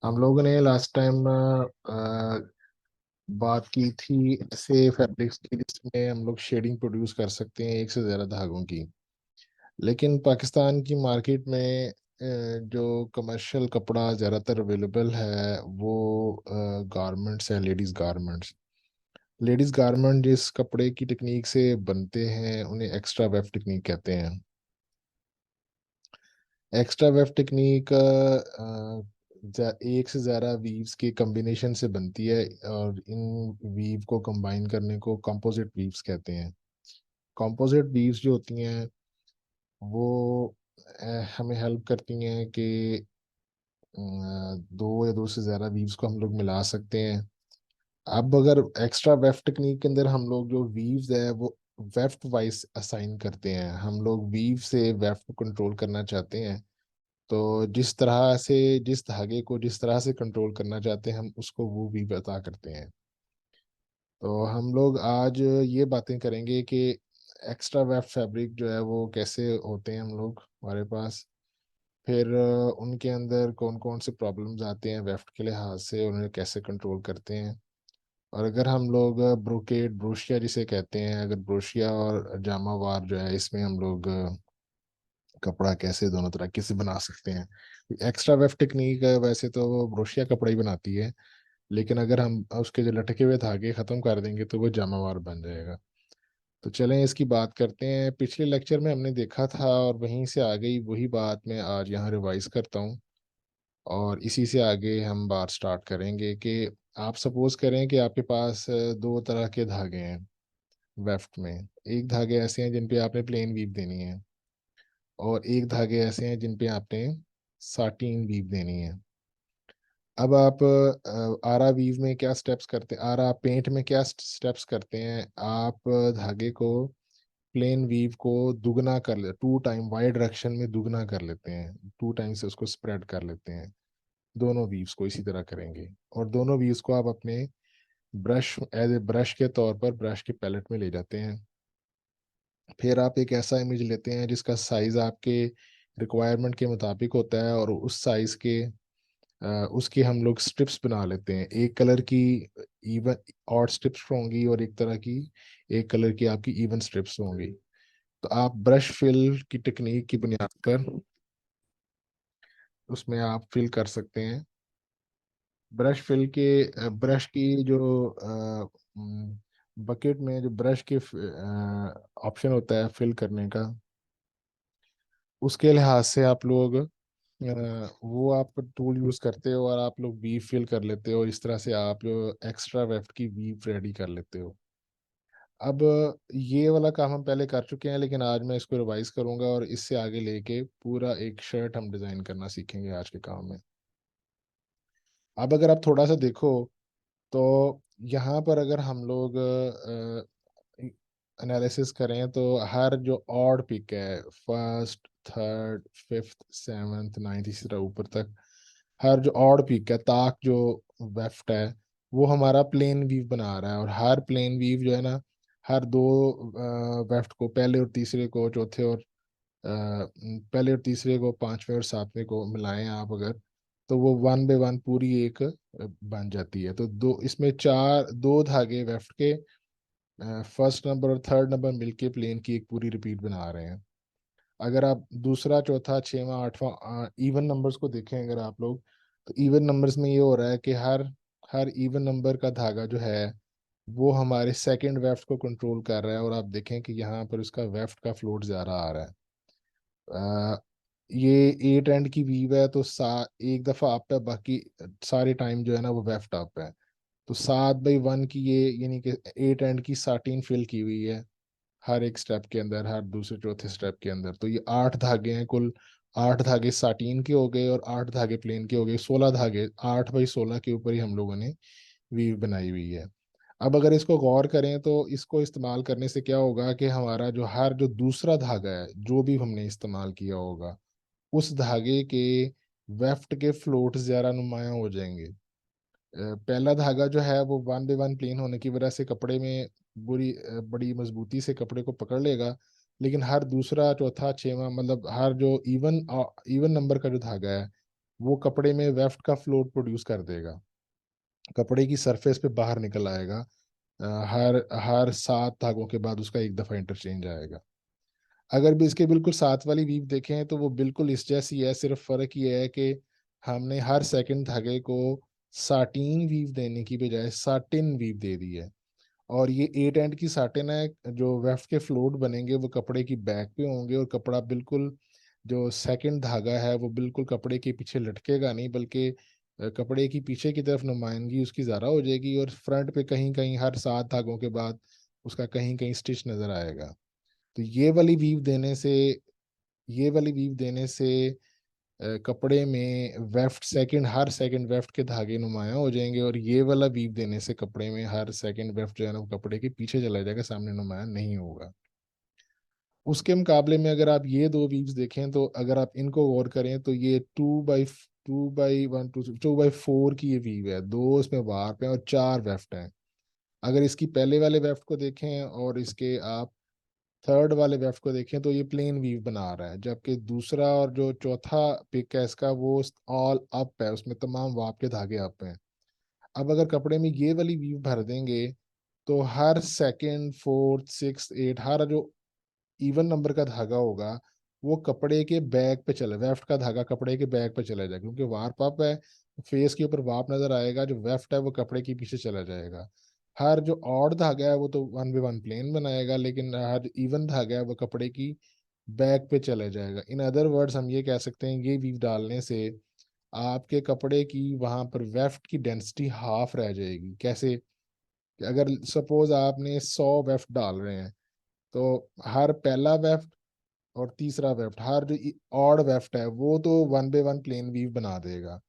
हम लोगों ने लास्ट टाइम बात की थी ऐसे फैब्रिक्स की जिसमें हम लोग शेडिंग प्रोड्यूस कर सकते हैं एक से ज़्यादा धागों की। लेकिन पाकिस्तान की मार्केट में जो कमर्शियल कपड़ा ज़्यादातर अवेलेबल है वो गारमेंट्स है, लेडीज़ गारमेंट जिस कपड़े की टेक्निक से बनते हैं उन्हें एक्स्ट्रा वेफ टेक्निक कहते हैं। एक्स्ट्रा वेफ टेक्निक एक से ज़्यादा वीव्स के कॉम्बिनेशन से बनती है और इन वीव को कंबाइन करने को कंपोजिट वीव्स कहते हैं। कंपोजिट वीव्स जो होती हैं वो हमें हेल्प करती हैं कि दो या दो से ज़्यादा वीव्स को हम लोग मिला सकते हैं। अब अगर एक्स्ट्रा वेफ टेक्निक के अंदर हम लोग जो वीव्स है वो वेफ्ट वाइज असाइन करते हैं, हम लोग वीव से वेफ्ट को कंट्रोल करना चाहते हैं। तो जिस धागे को जिस तरह से कंट्रोल करना चाहते हैं हम उसको वो भी बता करते हैं। तो हम लोग आज ये बातें करेंगे कि एक्स्ट्रा वेफ फैब्रिक जो है वो कैसे होते हैं हम लोग हमारे पास। फिर उनके अंदर कौन कौन से प्रॉब्लम्स आते हैं वेफ्ट के लिहाज से, उन्हें कैसे कंट्रोल करते हैं। और अगर हम लोग ब्रोकेड ब्रोशिया जिसे कहते हैं, अगर ब्रोशिया और जामावार जो है इसमें हम लोग कपड़ा कैसे दोनों तरह से बना सकते हैं। एक्स्ट्रा वेफ टेक्निक वैसे तो वो ब्रोशिया कपड़ा ही बनाती है, लेकिन अगर हम उसके जो लटके हुए धागे खत्म कर देंगे तो वो जामावार बन जाएगा। तो चलें इसकी बात करते हैं। पिछले लेक्चर में हमने देखा था और वहीं से आ गई वही बात मैं आज यहाँ रिवाइज करता हूँ और इसी से आगे हम बात स्टार्ट करेंगे कि आप सपोज करें कि आपके पास दो तरह के धागे हैं वेफ्ट में। एक धागे ऐसे हैं जिन पे आपने प्लेन वीव देनी है और एक धागे ऐसे हैं जिन पे आपने साटिन वीव देनी है। अब आप आरा वीव में क्या स्टेप्स करते हैं, आरा पेंट में क्या स्टेप्स करते हैं, आप धागे को प्लेन वीव को दुगना कर ले, टू टाइम वाई डायरेक्शन में दुगना कर लेते हैं, टू टाइम से उसको स्प्रेड कर लेते हैं। दोनों वीव्स को इसी तरह करेंगे और दोनों वीव्स को आप अपने ब्रश एज ए ब्रश के तौर पर ब्रश के पैलेट में ले जाते हैं। फिर आप एक ऐसा इमेज लेते हैं जिसका साइज आपके रिक्वायरमेंट के मुताबिक होता है और उस साइज के उसकी हम लोग स्ट्रिप्स बना लेते हैं। एक कलर की इवन ऑड स्ट्रिप्स होंगी और एक तरह की एक कलर की आपकी इवन स्ट्रिप्स होंगी। तो आप ब्रश फिल की टेक्निक की बुनियाद पर उसमें आप फिल कर सकते हैं। ब्रश की जो बकेट में जो ब्रश के ऑप्शन होता है फिल करने का, उसके लिहाज से आप लोग वो आप टूल यूज करते हो और आप लोग बीफ फिल कर लेते हो। इस तरह से आप एक्स्ट्रा वेफ्ट की बीफ रेडी कर लेते हो। अब ये वाला काम हम पहले कर चुके हैं लेकिन आज मैं इसको रिवाइज करूंगा और इससे आगे लेके पूरा एक शर्ट हम डिजाइन करना सीखेंगे आज के काम में। अब अगर आप थोड़ा सा देखो तो यहाँ पर अगर हम लोग एनालिसिस करें तो हर जो ऑड पिक है, first third fifth seventh ninth इसी तरह ऊपर तक, हर जो ऑड पिक है ताक जो वेफ्ट है वो हमारा प्लेन वीव बना रहा है। और हर प्लेन वीव जो है ना, हर दो वेफ्ट को, पहले और तीसरे को, चौथे और पहले और तीसरे को, पांचवें और सातवें को मिलाएं आप अगर, तो वो वन बाय वन पूरी एक बन जाती है। तो दो इसमें चार दो धागे वेफ्ट के फर्स्ट नंबर और थर्ड नंबर मिलके प्लेन की एक पूरी रिपीट बना रहे हैं। अगर आप दूसरा चौथा छठवां आठवां इवन नंबर्स को देखें अगर आप लोग, तो इवन नंबर्स में ये हो रहा है कि हर हर इवन नंबर का धागा जो है वो हमारे सेकंड वेफ्ट को कंट्रोल कर रहा है। और आप देखें कि यहाँ पर उसका वेफ्ट का फ्लोट ज़्यादा आ रहा है। अ, ये एट एंड की वीव है तो एक दफ़ा अप है, बाकी सारे टाइम जो है ना वो वेफ्ट अप है। तो 7/1 की ये यानी कि एट एंड की 13 फिल की हुई है हर एक स्टेप के अंदर, हर दूसरे चौथे स्टेप के अंदर। तो ये 8 धागे हैं कुल। 8 धागे 13 के हो गए और 8 धागे प्लेन के हो गए, 16 धागे। 8/16 के ऊपर ही हम लोगों ने वीव बनाई हुई है। अब अगर इसको गौर करें तो इसको इस्तेमाल करने से क्या होगा कि हमारा जो दूसरा धागा है जो भी हमने इस्तेमाल किया होगा उस धागे के वेफ्ट के फ्लोट ज़्यादा नुमायां हो जाएंगे। पहला धागा जो है वो वन बाय वन प्लेन होने की वजह से कपड़े में बड़ी मजबूती से कपड़े को पकड़ लेगा। लेकिन हर दूसरा चौथा छठवां मतलब हर जो इवन इवन नंबर का जो धागा है वो कपड़े में वेफ्ट का फ्लोट प्रोड्यूस कर देगा, कपड़े की सरफेस पे बाहर निकल आएगा। हर हर 7 धागों के बाद उसका एक दफा इंटरचेंज आएगा। अगर भी इसके बिल्कुल साथ वाली वीव देखें तो वो बिल्कुल इस जैसी है, सिर्फ फर्क ये है कि हमने हर सेकंड धागे को साटीन वीव देने की बजाय साटिन वीव दे दी है। और ये 8 एंड की साटिन है। जो वेफ्ट के फ्लोट बनेंगे वो कपड़े की बैक पे होंगे, और कपड़ा बिल्कुल, जो सेकंड धागा है वो बिल्कुल कपड़े के पीछे लटकेगा नहीं, बल्कि कपड़े की पीछे की तरफ नुमाइंदगी उसकी ज़्यादा हो जाएगी, और फ्रंट पे कहीं कहीं हर 7 धागों के बाद उसका कहीं कहीं स्टिच नज़र आएगा। तो ये वाली वीव देने से कपड़े में वेफ्ट सेकंड, हर सेकंड वेफ्ट के धागे नुमायां हो जाएंगे, और ये वाला वीव देने से कपड़े में हर सेकंड वेफ्ट जो है ना वो कपड़े के पीछे चला जाएगा, सामने नुमायां नहीं होगा। उसके मुकाबले में अगर आप ये दो वीव्स देखें, तो अगर आप इनको गौर करें तो ये 2x1 2x4 की ये वीव है, दो इसमें वार्प है और 4 वेफ्ट हैं। अगर इसकी पहले वाले वेफ्ट को देखें और इसके आप थर्ड वाले वेफ्ट को देखें तो ये प्लेन वीव बना रहा है, जबकि दूसरा और जो चौथा पिक है इसका वो ऑल अप है, उसमें तमाम वाप के धागे अप हैं। अब अगर कपड़े में ये वाली वीव भर देंगे तो हर सेकंड, फोर्थ, सिक्स, एट, हर जो इवन नंबर का धागा होगा वो कपड़े के बैक पे चले, वेफ्ट का धागा कपड़े के बैक पे चला जाएगा, क्योंकि वार्प अप है, फेस के ऊपर वाप नजर आएगा, जो वेफ्ट है वो कपड़े के पीछे चला जाएगा। हर जो ऑड धागा है वो तो 1 by 1 प्लेन बनाएगा, लेकिन हर इवन धागा है वो कपड़े की बैक पे चला जाएगा। इन अदर वर्ड्स हम ये कह सकते हैं ये वीव डालने से आपके कपड़े की वहां पर वेफ्ट की डेंसिटी हाफ रह जाएगी। कैसे कि अगर सपोज आपने 100 वेफ्ट डाल रहे हैं, तो हर पहला वेफ्ट और तीसरा वेफ्ट, हर जो ऑड वेफ्ट है वो तो 1 by 1 प्लेन वीव बना देगा,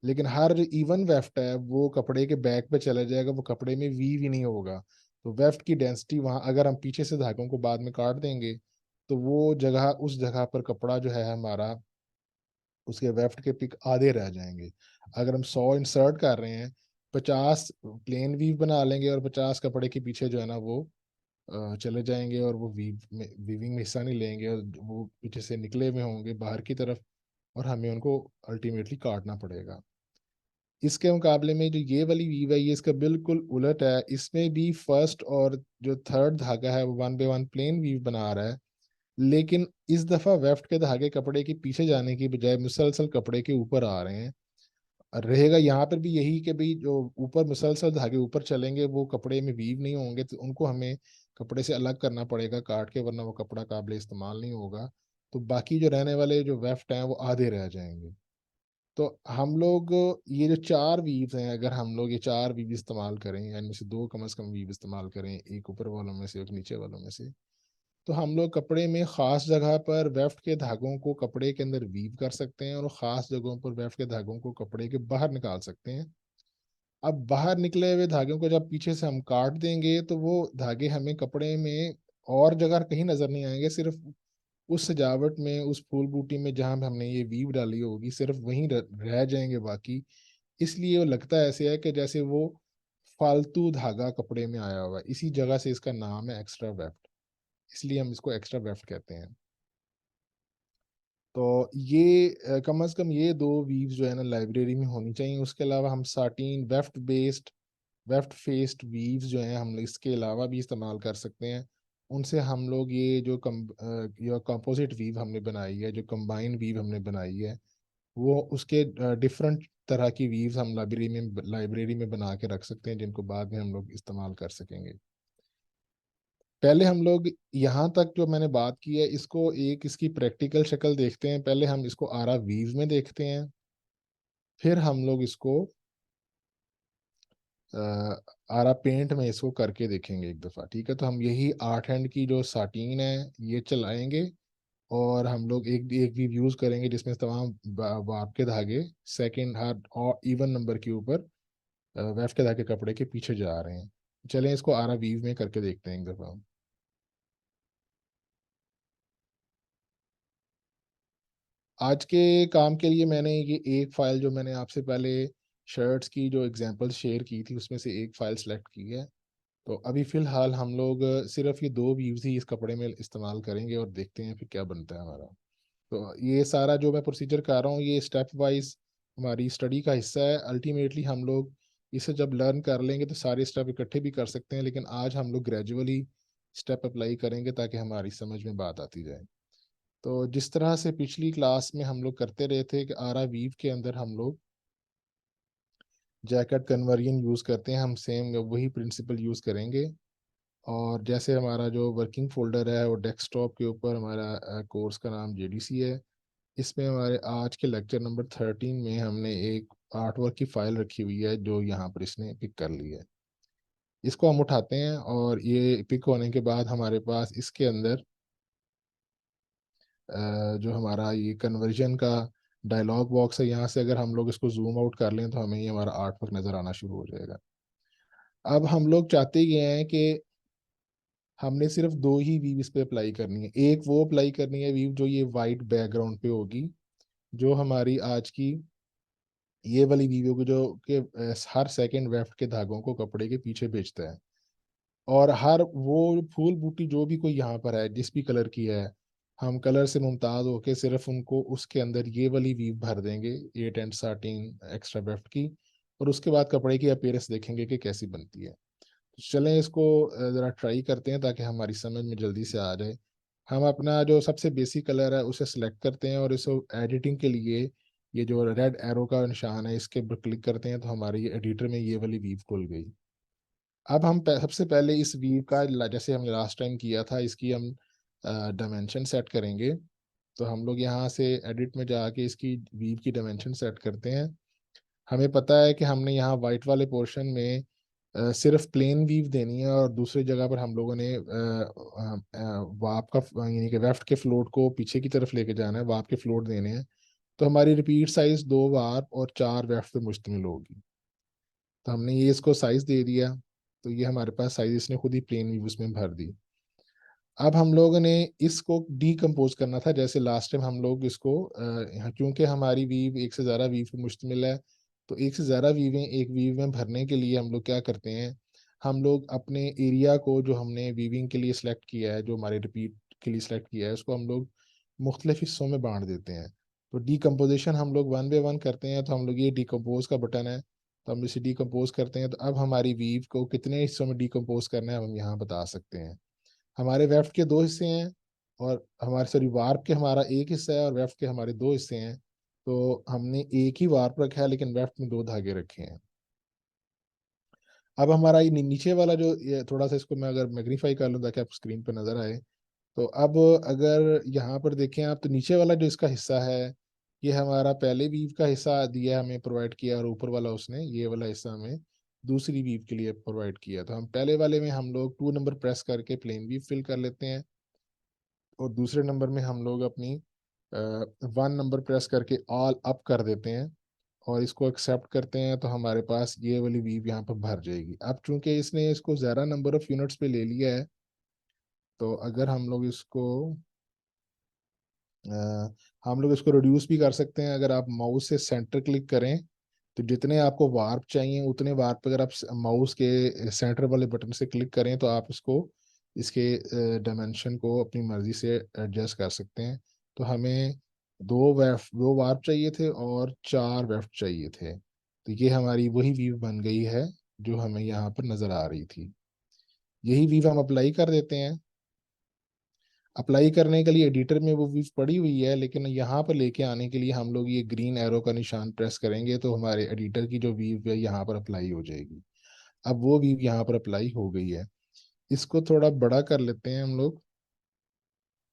लेकिन हर जो इवन वेफ्ट है वो कपड़े के बैक पे चला जाएगा, वो कपड़े में वीव ही नहीं होगा। तो वेफ्ट की डेंसिटी वहां, अगर हम पीछे से धागों को बाद में काट देंगे तो वो जगह, उस जगह पर कपड़ा जो है हमारा, उसके वेफ्ट के पिक आधे रह जाएंगे। अगर हम 100 इंसर्ट कर रहे हैं, 50 प्लेन वीव बना लेंगे और 50 कपड़े के पीछे जो है ना वो चले जाएंगे, और वो वीविंग में हिस्सा नहीं लेंगे, और वो पीछे से निकले हुए होंगे बाहर की तरफ, और हमें उनको अल्टीमेटली काटना पड़ेगा। इसके मुकाबले में जो ये वाली वीव है ये इसका बिल्कुल उलट है, इसमें भी फर्स्ट और जो थर्ड धागा है वो 1 by 1 प्लेन वीव बना रहा है, लेकिन इस दफा वेफ्ट के धागे कपड़े के पीछे जाने की बजाय मुसलसल कपड़े के ऊपर आ रहे हैं। रहेगा यहाँ पर भी यही कि भाई जो ऊपर मुसलसल धागे ऊपर चलेंगे वो कपड़े में वीव नहीं होंगे, तो उनको हमें कपड़े से अलग करना पड़ेगा काट के, वरना वो कपड़ा काबिल इस्तेमाल नहीं होगा। तो बाकी जो रहने वाले जो वेफ्ट हैं वो आधे रह जाएंगे। तो हम लोग ये जो 4 वीव्स हैं, अगर हम लोग ये 4 वीव इस्तेमाल करें, यानी इनमें से दो कम से कम वीव इस्तेमाल करें, एक ऊपर वालों में से एक नीचे वालों में से, तो हम लोग कपड़े में खास जगह पर वेफ्ट के धागों को कपड़े के अंदर वीव कर सकते हैं, और खास जगहों पर वेफ्ट के धागों को कपड़े के बाहर निकाल सकते हैं। अब बाहर निकले हुए धागों को जब पीछे से हम काट देंगे तो वो धागे हमें कपड़े में और जगह कहीं नजर नहीं आएंगे, सिर्फ उस सजावट में, उस फूल बूटी में जहां पे हमने ये वीव डाली होगी सिर्फ वहीं रह जाएंगे बाकी। इसलिए वो लगता ऐसे है कि जैसे वो फालतू धागा कपड़े में आया हुआ है, इसी जगह से इसका नाम है एक्स्ट्रा वेफ्ट, इसलिए हम इसको एक्स्ट्रा वेफ्ट कहते हैं। तो ये कम से कम ये दो वीव्स जो है ना लाइब्रेरी में होनी चाहिए। उसके अलावा हम साटीन वेफ्ट फेस्ड वीव्स जो हैं हम इसके अलावा भी इस्तेमाल कर सकते हैं। उनसे हम लोग ये जो कंपोजिट वीव हमने बनाई है, जो कंबाइन वीव हमने बनाई है, वो उसके डिफरेंट तरह की वीव्स हम लाइब्रेरी में बना के रख सकते हैं, जिनको बाद में हम लोग इस्तेमाल कर सकेंगे। पहले हम लोग यहाँ तक जो मैंने बात की है इसको एक इसकी प्रैक्टिकल शक्ल देखते हैं। पहले हम इसको आरा वीव में देखते हैं, फिर हम लोग इसको आरा पेंट में इसको करके देखेंगे एक दफ़ा। ठीक है, तो हम यही 8 हैंड की जो साटीन है ये चलाएंगे, और हम लोग एक एक वीव यूज़ करेंगे जिसमें तमाम वाप के धागे सेकंड हाथ और इवन नंबर के ऊपर वेफ के धागे कपड़े के पीछे जा रहे हैं। चलें इसको आरा वीव में करके देखते हैं एक दफ़ा। आज के काम के लिए मैंने ये एक फाइल जो मैंने आपसे पहले शर्ट्स की जो एग्जांपल शेयर की थी उसमें से एक फाइल सेलेक्ट की है। तो अभी फ़िलहाल हम लोग सिर्फ ये दो व्यूज़ ही इस कपड़े में इस्तेमाल करेंगे, और देखते हैं फिर क्या बनता है हमारा। तो ये सारा जो मैं प्रोसीजर कर रहा हूँ ये स्टेप वाइज हमारी स्टडी का हिस्सा है। अल्टीमेटली हम लोग इसे जब लर्न कर लेंगे तो सारे स्टेप इकट्ठे भी कर सकते हैं, लेकिन आज हम लोग ग्रेजुअली स्टेप अप्लाई करेंगे ताकि हमारी समझ में बात आती जाए। तो जिस तरह से पिछली क्लास में हम लोग करते रहे थे कि आरा वीव के अंदर हम लोग जैकेट कन्वर्जन यूज़ करते हैं, हम सेम वही प्रिंसिपल यूज़ करेंगे। और जैसे हमारा जो वर्किंग फोल्डर है वो डेस्कटॉप के ऊपर हमारा कोर्स का नाम जेडीसी है। इसमें हमारे आज के लेक्चर नंबर 13 में हमने एक आर्ट वर्क की फाइल रखी हुई है जो यहाँ पर इसने पिक कर ली है। इसको हम उठाते हैं और ये पिक होने के बाद हमारे पास इसके अंदर जो हमारा ये कन्वर्जन का डायलॉग बॉक्स है, यहाँ से अगर हम लोग इसको जूम आउट कर लें तो हमें ये हमारा आर्ट वर्क नज़र आना शुरू हो जाएगा। अब हम लोग चाहते ये हैं कि हमने सिर्फ दो ही वीव इस पे अप्लाई करनी है। एक वो अप्लाई करनी है वीव जो ये वाइट बैकग्राउंड पे होगी, जो हमारी आज की ये वाली वीव होगी, जो कि हर सेकंड वेफ्ट के धागों को कपड़े के पीछे भेजता है। और हर वो फूल बूटी जो भी कोई यहाँ पर है जिस भी कलर की है, हम कलर से मुमताज होके सिर्फ उनको उसके अंदर ये वाली वीव भर देंगे 8 एंड 13 एक्स्ट्रा वेफ्ट की, और उसके बाद कपड़े की अपीयरेंस देखेंगे कि कैसी बनती है। तो चलें इसको ज़रा ट्राई करते हैं ताकि हमारी समझ में जल्दी से आ जाए। हम अपना जो सबसे बेसिक कलर है उसे सिलेक्ट करते हैं और इसको एडिटिंग के लिए ये जो रेड एरो का निशान है इसके ऊपर क्लिक करते हैं तो हमारी एडिटर में ये वाली वीव खुल गई। अब हम सबसे पहले इस वीव का जैसे हमने लास्ट टाइम किया था इसकी हम डायमेंशन सेट करेंगे। तो हम लोग यहाँ से एडिट में जाके इसकी वीव की डायमेंशन सेट करते हैं। हमें पता है कि हमने यहाँ वाइट वाले पोर्शन में सिर्फ प्लेन वीव देनी है और दूसरी जगह पर हम लोगों ने वाप का यानी कि वेफ्ट के फ्लोट को पीछे की तरफ लेके जाना है, वाप के फ्लोट देने हैं। तो हमारी रिपीट साइज 2 वाप और 4 वेफ्ट पे मुश्तमिल होगी। तो हमने ये इसको साइज दे दिया, तो ये हमारे पास साइज इसने खुद ही प्लेन वीव उसमें भर दी। अब हम लोगों ने इसको डीकम्पोज करना था, जैसे लास्ट टाइम हम लोग इसको क्योंकि हमारी वीव एक से ज़्यादा वीव पे मुश्तमिल है, तो एक से ज़्यादा वीवें एक वीव में भरने के लिए हम लोग क्या करते हैं, हम लोग अपने एरिया को जो हमने वीविंग के लिए सिलेक्ट किया है, जो हमारे रिपीट के लिए सिलेक्ट किया है, उसको हम लोग मुख्तलिफ हिस्सों में बांट देते हैं। तो डीकम्पोजिशन हम लोग 1 बाय 1 करते हैं। तो हम लोग ये डीकम्पोज का बटन है, तो हम इसे डीकम्पोज करते हैं। तो अब हमारी वीव को कितने हिस्सों में डीकम्पोज करना है हम यहाँ बता सकते हैं। हमारे वेफ्ट के 2 हिस्से हैं, और हमारे सॉरी वार्प के हमारा एक हिस्सा है और वेफ्ट के हमारे 2 हिस्से हैं। तो हमने एक ही वार्प रखा है लेकिन वेफ्ट में 2 धागे रखे हैं। अब हमारा ये नीचे वाला जो ये थोड़ा सा इसको मैं अगर मैग्नीफाई कर लूँ ताकि आपको स्क्रीन पर नजर आए, तो अब अगर यहाँ पर देखें आप, तो नीचे वाला जो इसका हिस्सा है ये हमारा पहले वीव का हिस्सा दिया हमें प्रोवाइड किया, और ऊपर वाला उसने ये वाला हिस्सा हमें दूसरी वीव के लिए प्रोवाइड किया। तो हम पहले वाले में हम लोग 2 नंबर प्रेस करके प्लेन वीव फिल कर लेते हैं, और दूसरे नंबर में हम लोग अपनी 1 नंबर प्रेस करके ऑल अप कर देते हैं और इसको एक्सेप्ट करते हैं। तो हमारे पास ये वाली वीव यहाँ पर भर जाएगी। अब चूंकि इसने इसको ज़्यादा नंबर ऑफ यूनिट्स पे ले लिया है, तो अगर हम लोग इसको रिड्यूस भी कर सकते हैं। अगर आप माउस से सेंटर क्लिक करें तो जितने आपको वार्प चाहिए उतने वार्प अगर आप माउस के सेंटर वाले बटन से क्लिक करें तो आप इसको इसके डायमेंशन को अपनी मर्जी से एडजस्ट कर सकते हैं। तो हमें 2 वार्प चाहिए थे और 4 वेफ्ट चाहिए थे। तो ये हमारी वही वीव बन गई है जो हमें यहाँ पर नज़र आ रही थी। यही वीव हम अप्लाई कर देते हैं। अप्लाई करने के लिए एडिटर में वो व्यू पड़ी हुई है, लेकिन यहाँ पर लेके आने के लिए हम लोग ये ग्रीन एरो का निशान प्रेस करेंगे तो हमारे एडिटर की जो व्यू है यहाँ पर अप्लाई हो जाएगी। अब वो व्यू यहाँ पर अप्लाई हो गई है। इसको थोड़ा बड़ा कर लेते हैं हम लोग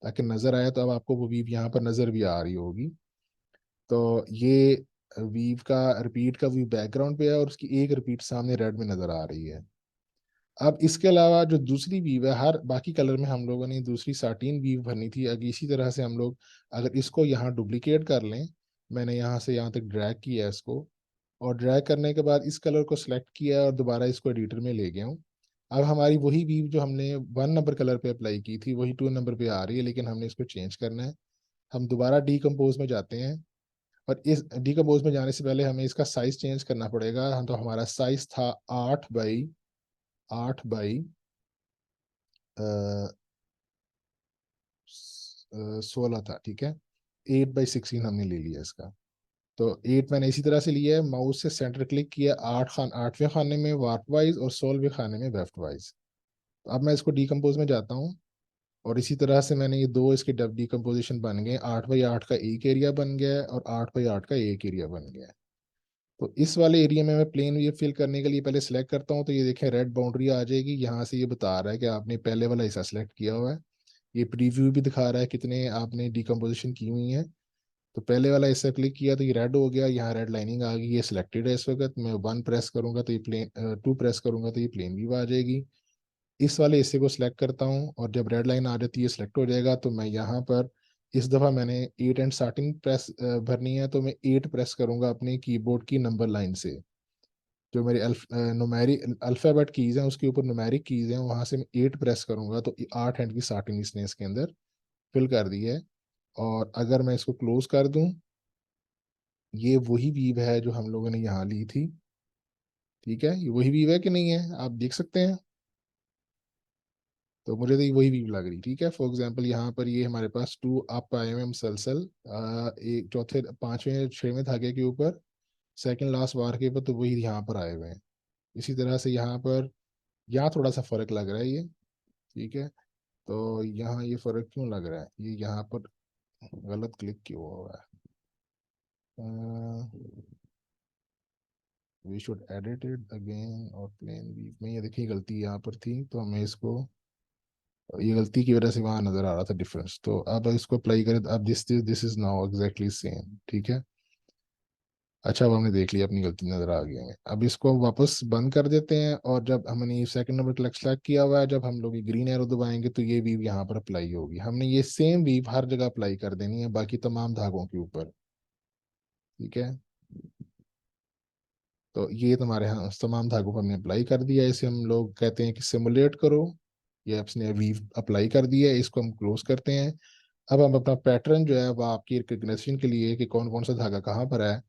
ताकि नजर आए। तो अब आपको वो व्यू यहाँ पर नजर भी आ रही होगी। तो ये वीव का रिपीट का व्यू बैकग्राउंड पे है और उसकी एक रिपीट सामने रेड में नजर आ रही है। अब इसके अलावा जो दूसरी वीव है, हर बाकी कलर में हम लोगों ने दूसरी 13 वीव भरनी थी। अगर इसी तरह से हम लोग अगर इसको यहाँ डुप्लीकेट कर लें, मैंने यहाँ से यहाँ तक ड्रैग किया है इसको, और ड्रैग करने के बाद इस कलर को सिलेक्ट किया और दोबारा इसको एडिटर में ले गया हूँ। अब हमारी वही वीव जो हमने 1 नंबर कलर पे अप्लाई की थी वही 2 नंबर पे आ रही है, लेकिन हमने इसको चेंज करना है। हम दोबारा डीकम्पोज में जाते हैं, और इस डीकम्पोज में जाने से पहले हमें इसका साइज चेंज करना पड़ेगा। हम तो हमारा साइज था 8 बाई 16 था, ठीक है। 8 बाई 16 हमने ले लिया इसका। तो 8 मैंने इसी तरह से लिया है, माउस से सेंटर क्लिक किया, 8वें खाने में वार्प वाइज और 16वें खाने में वेफ्ट वाइज। तो अब मैं इसको डीकम्पोज में जाता हूँ, और इसी तरह से मैंने ये दो इसके डब डीकम्पोजिशन बन गए, 8x8 का एक एरिया बन गया है और 8x8 का एक एरिया बन गया है। तो इस वाले एरिया में मैं प्लेन वेव फिल करने के लिए पहले सेलेक्ट करता हूँ, तो ये देखें रेड बाउंड्री आ जाएगी, यहाँ से ये बता रहा है कि आपने पहले वाला हिस्सा सेलेक्ट किया हुआ है। ये प्रीव्यू भी दिखा रहा है कितने आपने डीकम्पोजिशन की हुई है। तो पहले वाला हिस्सा क्लिक किया तो ये रेड हो गया, यहाँ रेड लाइनिंग आ गई, ये सिलेक्टेड है इस वक्त। मैं 1 प्रेस करूंगा तो ये प्लेन, 2 प्रेस करूंगा तो ये प्लेन व्यू आ जाएगी। इस वाले हिस्से को सिलेक्ट करता हूँ, और जब रेड लाइन आ जाती है सिलेक्ट हो जाएगा, तो मैं यहाँ पर इस दफ़ा मैंने 8 एंड स्टार्टिंग प्रेस भरनी है, तो मैं 8 प्रेस करूंगा अपने कीबोर्ड की नंबर लाइन से। जो मेरी नुमेरिक अल्फ़ाबेट कीज़ हैं उसके ऊपर नुमेरिक कीज़ हैं, वहाँ से मैं 8 प्रेस करूंगा तो 8 एंड की स्टार्टिंग इसने इसके अंदर फिल कर दी है। और अगर मैं इसको क्लोज कर दूं, ये वही वीव है जो हम लोगों ने यहाँ ली थी। ठीक है, ये वही वीव है कि नहीं है, आप देख सकते हैं। तो मुझे तो ये वही वीव लग रही। ठीक है, फॉर एग्जांपल यहाँ पर ये हमारे पास 2 अप आए हुए हैं मुसलसल, एक चौथे 5वें 6वें धागे के ऊपर, सेकंड लास्ट बार के ऊपर, तो वही यहाँ पर आए हुए हैं। इसी तरह से यहाँ पर, यहाँ थोड़ा सा फर्क लग रहा है ये। ठीक है, तो यहाँ ये फर्क क्यों लग रहा है, ये यहाँ पर गलत क्लिक क्यों हुआ है। We should edit it again, और प्लेन वीव में ये देखिए गलती यहाँ पर थी, तो हमें इसको, ये गलती की वजह से वहां नजर आ रहा था डिफरेंस। तो अब इसको अप्लाई करें, तो अब this is now exactly same. ठीक है, अच्छा, अब हमने देख लिया, अपनी गलती नजर आ गई हमें। अब इसको वापस बंद कर देते हैं, और जब हमने ये सेकंड नंबर क्लिक सेलेक्ट किया हुआ है, जब हम लोग ये ग्रीन एरो दबाएंगे तो ये वीव यहाँ पर अप्लाई होगी। हमने ये सेम वीव हर जगह अप्लाई कर देनी है बाकी तमाम धागों के ऊपर। ठीक है, तो ये तुम्हारे यहाँ तमाम धागों पर हमने अप्लाई कर दिया है। इसे हम लोग कहते हैं कि सिमुलेट करो। ये आपने वीव अप्लाई कर दिया है, इसको हम क्लोज करते हैं। अब हम अपना पैटर्न जो है, वह आपकी रिकग्निशन के लिए कि कौन कौन सा धागा कहाँ पर है,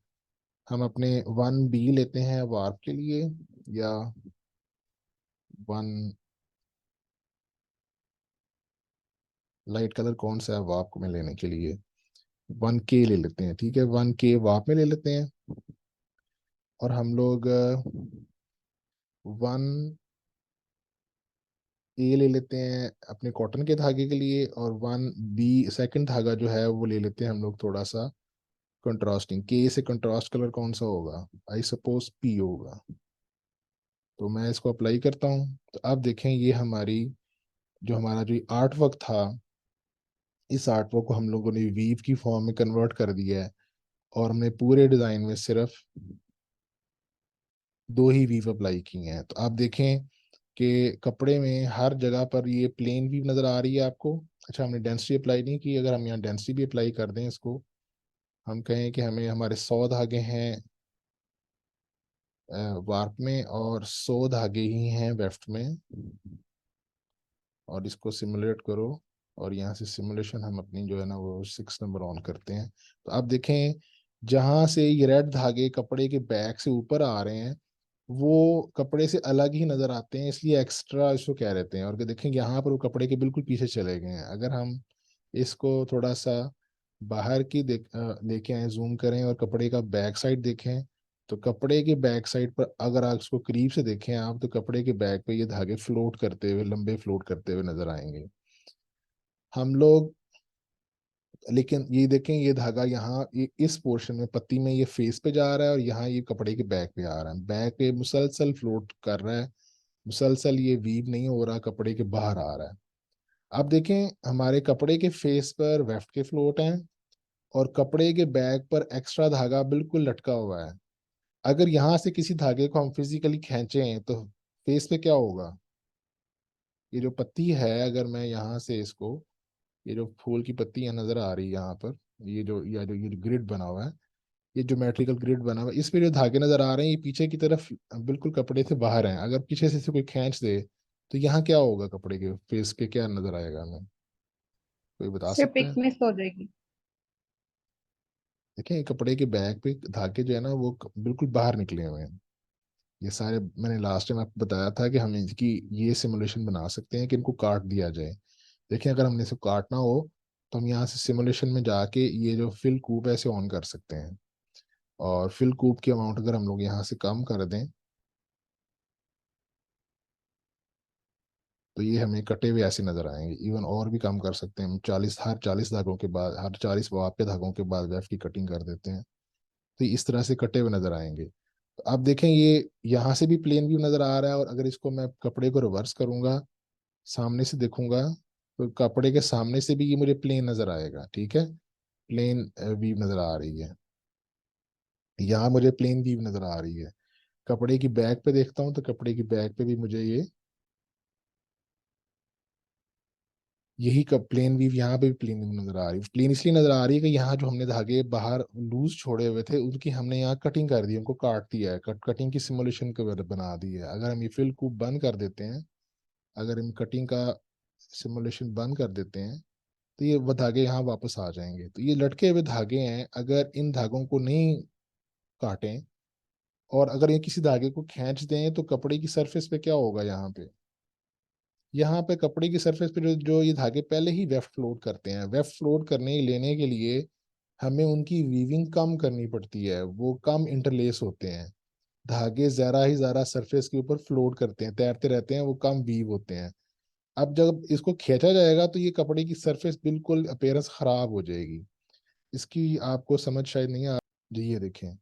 हम अपने 1B लेते हैं वार्प के लिए, या 1 लाइट कलर कौन सा है वार्प में लेने के लिए, 1K ले लेते हैं। ठीक है, 1K वार्प में ले लेते हैं। और हम लोग 1A ले लेते हैं अपने कॉटन के धागे के लिए, और 1B सेकंड धागा जो है वो ले लेते हैं हम लोग थोड़ा सा कंट्रास्टिंग। के से कंट्रास्ट कलर कौन सा होगा, आई सपोज पी होगा। तो मैं इसको अप्लाई करता हूँ, तो आप देखें ये हमारी, जो हमारा जो आर्ट वर्क था, इस आर्ट वर्क को हम लोगों ने वीव की फॉर्म में कन्वर्ट कर दिया है। और हमने पूरे डिजाइन में सिर्फ 2 ही वीव अप्लाई की हैं। तो आप देखें कि कपड़े में हर जगह पर ये प्लेन वीव नजर आ रही है आपको। अच्छा, हमने डेंसिटी अप्लाई नहीं की, अगर हम यहाँ डेंसिटी भी अप्लाई कर दें इसको, हम कहें कि हमें हमारे 100 धागे हैं वार्प में और 100 धागे ही हैं वेफ्ट में, और इसको सिमुलेट करो। और यहाँ से सिमुलेशन हम अपनी जो है ना वो 6 नंबर ऑन करते हैं। तो आप देखें जहां से ये रेड धागे कपड़े के बैक से ऊपर आ रहे हैं, वो कपड़े से अलग ही नजर आते हैं, इसलिए एक्स्ट्रा इसको क्या रहते हैं। और देखें यहाँ पर वो कपड़े के बिल्कुल पीछे चले गए हैं। अगर हम इसको थोड़ा सा बाहर की लेके आए, जूम करें और कपड़े का बैक साइड देखें, तो कपड़े के बैक साइड पर अगर आप इसको करीब से देखें आप, तो कपड़े के बैक पे ये धागे फ्लोट करते हुए, लंबे फ्लोट करते हुए नजर आएंगे हम लोग। लेकिन ये देखें, ये धागा यहाँ इस पोर्शन में पत्ती में ये फेस पे जा रहा है, और यहाँ ये कपड़े के बैक पे आ रहा है, बैक पे मुसलसल फ्लोट कर रहा है, मुसलसल ये वीव नहीं हो रहा, कपड़े के बाहर आ रहा है। अब देखें हमारे कपड़े के फेस पर वेफ्ट के फ्लोट हैं, और कपड़े के बैक पर एक्स्ट्रा धागा बिल्कुल लटका हुआ है। अगर यहाँ से किसी धागे को हम फिजिकली खींचें तो फेस पे क्या होगा, ये जो पत्ती है, अगर मैं यहाँ से इसको, ये जो फूल की पत्तियां नजर आ रही है यहाँ पर, ये जो ग्रिड बना हुआ है, ये ज्योमेट्रिकल ग्रिड बना हुआ है, इस पे जो धागे नजर आ रहे हैं ये पीछे की तरफ बिल्कुल कपड़े से बाहर हैं। अगर पीछे से इसे कोई खींच दे तो यहाँ क्या होगा, कपड़े के फेस पे क्या नजर आएगा हमें, कोई बता सिर्फ सकता एक है। मिस हो जाएगी। देखिए कपड़े के बैक पे धागे जो है ना वो बिल्कुल बाहर निकले हुए हैं। ये सारे मैंने लास्ट टाइम आपको बताया था कि हम इनकी ये सिमुलेशन बना सकते हैं कि इनको काट दिया जाए। देखिए अगर हमने इसे काटना हो तो हम यहाँ से सिमुलेशन में जाके ये जो फिल कूप है इसे ऑन कर सकते हैं। और फिल कूप की अमाउंट अगर हम लोग यहाँ से कम कर दें तो ये हमें कटे हुए ऐसे नजर आएंगे। इवन और भी कम कर सकते हैं हम, 40, हर 40 धागों के बाद, हर 40 वापे धागों के बाद वेफ की कटिंग कर देते हैं, तो इस तरह से कटे हुए नजर आएंगे। तो आप देखें ये यहाँ से भी प्लेन व्यू नजर आ रहा है, और अगर इसको मैं कपड़े को रिवर्स करूंगा, सामने से देखूंगा, तो कपड़े के सामने से भी ये मुझे प्लेन नजर आएगा। ठीक है, प्लेन व्यू नजर आ रही है, यहाँ मुझे प्लेन व्यू नजर आ रही है। कपड़े की बैक पे देखता हूँ तो कपड़े की बैक पे भी मुझे ये यही कब प्लेन वीव, यहाँ पे भी प्लेन वीव नजर आ रही है। प्लेन इसलिए नजर आ रही है कि यहाँ जो हमने धागे बाहर लूज छोड़े हुए थे उनकी हमने यहाँ कटिंग कर दी, उनको काट दिया है, कटिंग की सिमुलेशन को बना दी है। अगर हम ये फिल कूप बंद कर देते हैं, अगर हम कटिंग का सिमुलेशन बंद कर देते हैं, तो ये वो धागे यहाँ वापस आ जाएंगे। तो ये लटके हुए धागे हैं, अगर इन धागों को नहीं काटें और अगर ये किसी धागे को खींच दें तो कपड़े की सरफेस पे क्या होगा, यहाँ पे कपड़े की सरफेस पे जो जो ये धागे पहले ही वेफ्ट फ्लोट करते हैं, वेफ्ट फ्लोट करने लेने के लिए हमें उनकी वीविंग कम करनी पड़ती है, वो कम इंटरलेस होते हैं। धागे जरा ही जरा सरफेस के ऊपर फ्लोट करते हैं, तैरते रहते हैं, वो कम वीव होते हैं। अब जब इसको खींचा जाएगा तो ये कपड़े की सरफेस बिल्कुल अपीयरेंस खराब हो जाएगी। इसकी आपको समझ शायद नहीं आ। जी ये देखें,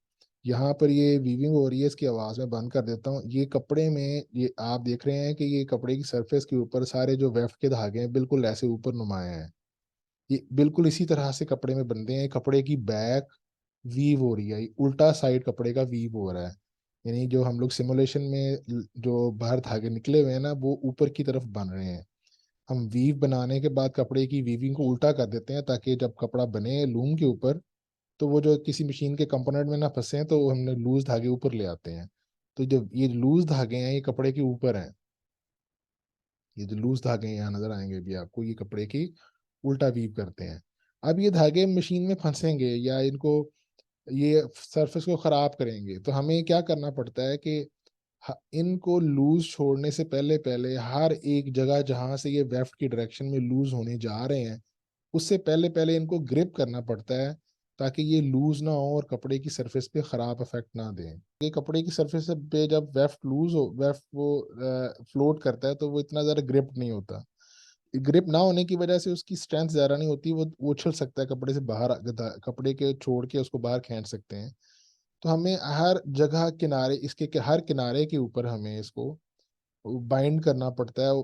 यहाँ पर ये वीविंग हो रही है, इसकी आवाज में बंद कर देता हूँ। ये कपड़े में ये आप देख रहे हैं कि ये कपड़े की सरफेस के ऊपर सारे जो वेफ्ट के धागे हैं बिल्कुल ऐसे ऊपर नुमाए हैं। ये बिल्कुल इसी तरह से कपड़े में बनते हैं। कपड़े की बैक वीव हो रही है, ये उल्टा साइड कपड़े का वीव हो रहा है। यानी जो हम लोग सिमुलेशन में जो बाहर धागे निकले हुए हैं ना, वो ऊपर की तरफ बन रहे हैं। हम वीव बनाने के बाद कपड़े की वीविंग को उल्टा कर देते हैं ताकि जब कपड़ा बने लूम के ऊपर, तो वो जो किसी मशीन के कंपोनेंट में ना फंसे हैं, तो हमने लूज धागे ऊपर ले आते हैं। तो जो ये लूज धागे हैं ये कपड़े के ऊपर हैं। ये जो लूज धागे यहाँ नजर आएंगे भी आपको, ये कपड़े की उल्टा वीव करते हैं। अब ये धागे मशीन में फंसेंगे या इनको ये सरफेस को खराब करेंगे, तो हमें क्या करना पड़ता है कि इनको लूज छोड़ने से पहले पहले हर एक जगह जहां से ये वेफ्ट की डायरेक्शन में लूज होने जा रहे हैं, उससे पहले पहले इनको ग्रिप करना पड़ता है ताकि ये लूज ना हो और कपड़े की सरफेस पे खराब इफेक्ट ना दें। ये कपड़े की सरफेस पे जब वेफ्ट लूज हो, वेफ्ट वो फ्लोट करता है, तो वो इतना ज़्यादा ग्रिप नहीं होता। ग्रिप ना होने की वजह से उसकी स्ट्रेंथ ज़्यादा नहीं होती, वो उछल सकता है कपड़े से बाहर, कपड़े के छोड़ के उसको बाहर खींच सकते हैं। तो हमें हर जगह किनारे, इसके हर किनारे के ऊपर हमें इसको बाइंड करना पड़ता है।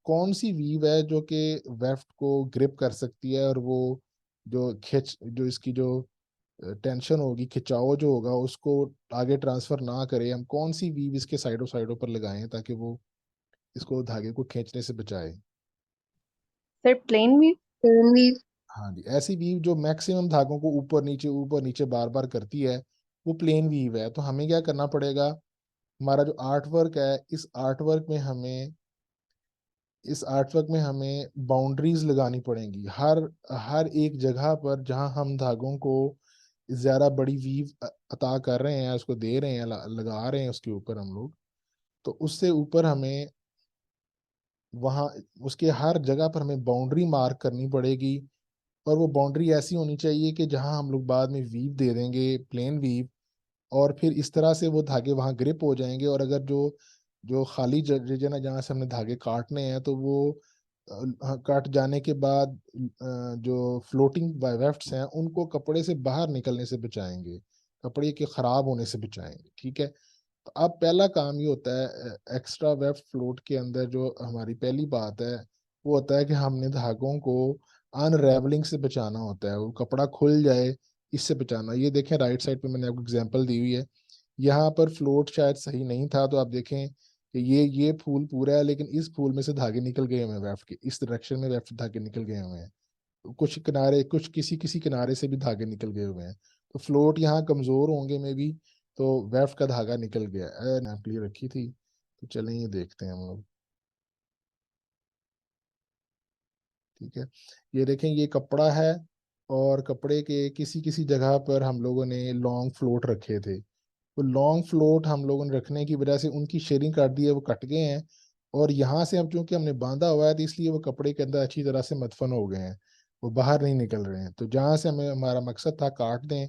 कौन सी वीव है जो कि वेफ्ट को ग्रिप कर सकती है, और वो जो इसकी जो टेंशन होगी, खिंचाव जो होगा, उसको आगे ट्रांसफर ना करे। हम कौन सी वीव इसके साइडों साइडों पर लगाएं ताकि वो इसको धागे को खींचने से बचाए। Sir plane view. हाँ जी, ऐसी वीव जो मैक्सिमम धागों को ऊपर नीचे बार बार करती है, वो प्लेन वीव है। तो हमें क्या करना पड़ेगा, हमारा जो आर्ट वर्क है, इस आर्ट वर्क में हमें बाउंड्रीज लगानी पड़ेंगी हर हर एक जगह पर जहां हम धागों को ज्यादा बड़ी वीव अता कर रहे हैं, उसको दे रहे हैं, लगा रहे हैं उसके ऊपर हम लोग। तो उससे ऊपर हमें वहाँ उसके हर जगह पर हमें बाउंड्री मार्क करनी पड़ेगी। और वो बाउंड्री ऐसी होनी चाहिए कि जहां हम लोग बाद में वीव दे देंगे, प्लेन वीव, और फिर इस तरह से वो धागे वहां ग्रिप हो जाएंगे। और अगर जो जो खाली रीजन है जहाँ से हमने धागे काटने हैं, तो वो काट जाने के बाद जो फ्लोटिंग वेफ्ट्स हैं उनको कपड़े से बाहर निकलने से बचाएंगे, कपड़े के खराब होने से बचाएंगे। ठीक है, तो अब पहला काम ये होता है एक्स्ट्रा वेफ्ट फ्लोट के अंदर, जो हमारी पहली बात है वो होता है कि हमने धागों को अनरेवलिंग से बचाना होता है, वो कपड़ा खुल जाए इससे बचाना। ये देखें राइट साइड पे मैंने आपको एग्जांपल दी हुई है। यहाँ पर फ्लोट शायद सही नहीं था, तो आप देखें कि ये फूल पूरा है, लेकिन इस फूल में से धागे निकल गए हुए हैं, वेफ्ट के इस डायरेक्शन में वेफ्ट धागे निकल गए हुए हैं। कुछ किनारे, कुछ किसी किसी किनारे से भी धागे निकल गए हुए हैं। तो फ्लोट यहाँ कमजोर होंगे में भी, तो वेफ्ट का धागा निकल गया। नैप लिए रखी थी, तो चलें ये देखते हैं हम लोग। ठीक है, ये देखें ये कपड़ा है, और कपड़े के किसी किसी जगह पर हम लोगों ने लॉन्ग फ्लोट रखे थे। वो लॉन्ग फ्लोट हम लोगों ने रखने की वजह से उनकी शेयरिंग काट दी है, वो कट गए हैं। और यहाँ से अब चूंकि हमने बांधा हुआ है, तो इसलिए वो कपड़े के अंदर अच्छी तरह से मदफन हो गए हैं, वो बाहर नहीं निकल रहे हैं। तो जहाँ से हमें हमारा मकसद था काट दें,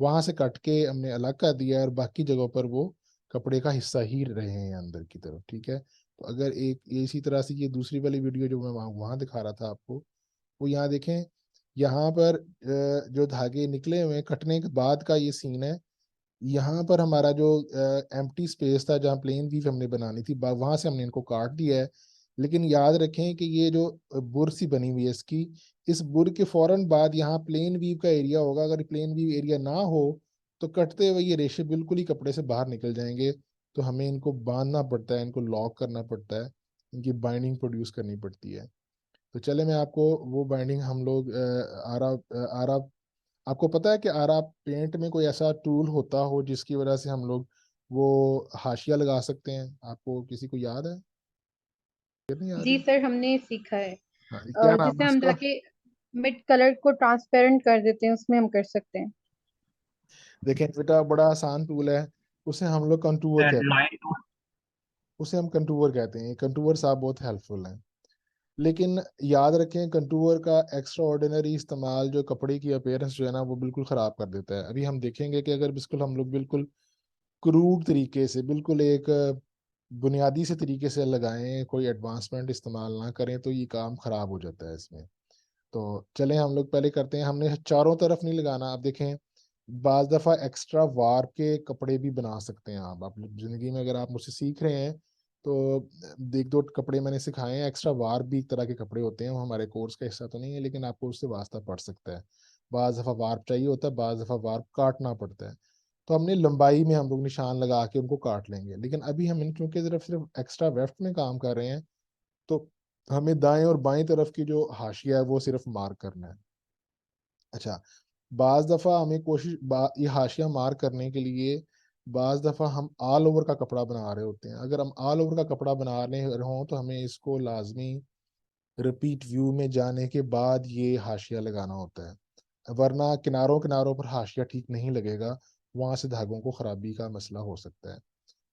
वहां से कट के हमने अलग कर दिया है और बाकी जगहों पर वो कपड़े का हिस्सा ही रहे हैं अंदर की तरफ, ठीक है। तो अगर एक इसी तरह से ये दूसरी वाली वीडियो जो मैं वहां दिखा रहा था आपको, वो यहाँ देखें। यहाँ पर जो धागे निकले हुए हैं कटने के बाद का ये सीन है। यहाँ पर हमारा जो एम्प्टी स्पेस था जहाँ प्लेन वीव हमने बनानी थी, वहां से हमने इनको काट दिया है। लेकिन याद रखें कि ये जो बुर सी बनी हुई है इसकी, इस बुर के फौरन बाद यहाँ प्लेन वीव का एरिया होगा। अगर प्लेन वीव एरिया ना हो तो कटते हुए ये रेशे बिल्कुल ही कपड़े से बाहर निकल जाएंगे। तो हमें इनको बांधना पड़ता है, इनको लॉक करना पड़ता है, इनकी बाइंडिंग प्रोड्यूस करनी पड़ती है। तो चले मैं आपको वो बाइंडिंग हम लोग आरा आरा आपको पता है कि आरा पेंट में कोई ऐसा टूल होता हो जिसकी वजह से हम लोग वो हाशिया लगा सकते हैं? आपको किसी को याद है? याद नहीं आ जी रही? सर, हमने सीखा है। हाँ, क्या नाम जिससे है हम उसका? जाके मिड कलर को ट्रांसपेरेंट कर देते हैं, उसमें हम कर सकते हैं। देखें बेटा, बड़ा आसान टूल है। उसे हम लोग कंटूर कहते हैं। Line tool. उसे हम कंटूर कहते हैं। कंटूर साहब बहुत हेल्पफुल हैं। लेकिन याद रखें, कंटूर का एक्स्ट्रा ऑर्डिनरी इस्तेमाल जो कपड़े की अपीयरेंस जो है ना वो बिल्कुल ख़राब कर देता है। अभी हम देखेंगे कि अगर बिल्कुल हम लोग बिल्कुल क्रूड तरीके से, बिल्कुल एक बुनियादी से तरीके से लगाएं, कोई एडवांसमेंट इस्तेमाल ना करें, तो ये काम ख़राब हो जाता है इसमें। तो चलें हम लोग पहले करते हैं। हमने चारों तरफ नहीं लगाना। आप देखें, बाज दफ़ा एक्स्ट्रा वार के कपड़े भी बना सकते हैं आप ज़िंदगी में। अगर आप मुझसे सीख रहे हैं तो एक दो कपड़े मैंने सिखाए हैं। एक्स्ट्रा वार भी एक तरह के कपड़े होते हैं, वो हमारे कोर्स का हिस्सा तो नहीं है, लेकिन आपको उससे वास्ता पड़ सकता है। बाज दफ़ा वार्प चाहिए होता है, बाज दफ़ा वार्प काटना पड़ता है। तो हमने लंबाई में हम लोग निशान लगा के उनको काट लेंगे। लेकिन अभी हम क्योंकि सिर्फ सिर्फ एक्स्ट्रा वेफ्ट में काम कर रहे हैं, तो हमें दाएं और बाएं तरफ की जो हाशिया है वो सिर्फ मार्क करना है। अच्छा, बाज दफ़ा हमें ये हाशिया मार्क करने के लिए बाज दफ़ा हम ऑल ओवर का कपड़ा बना रहे होते हैं। अगर हम ऑल ओवर का कपड़ा बना रहे हों तो हमें इसको लाजमी रिपीट व्यू में जाने के बाद ये हाशिया लगाना होता है, वरना किनारों किनारों पर हाशिया ठीक नहीं लगेगा। वहां से धागों को खराबी का मसला हो सकता है।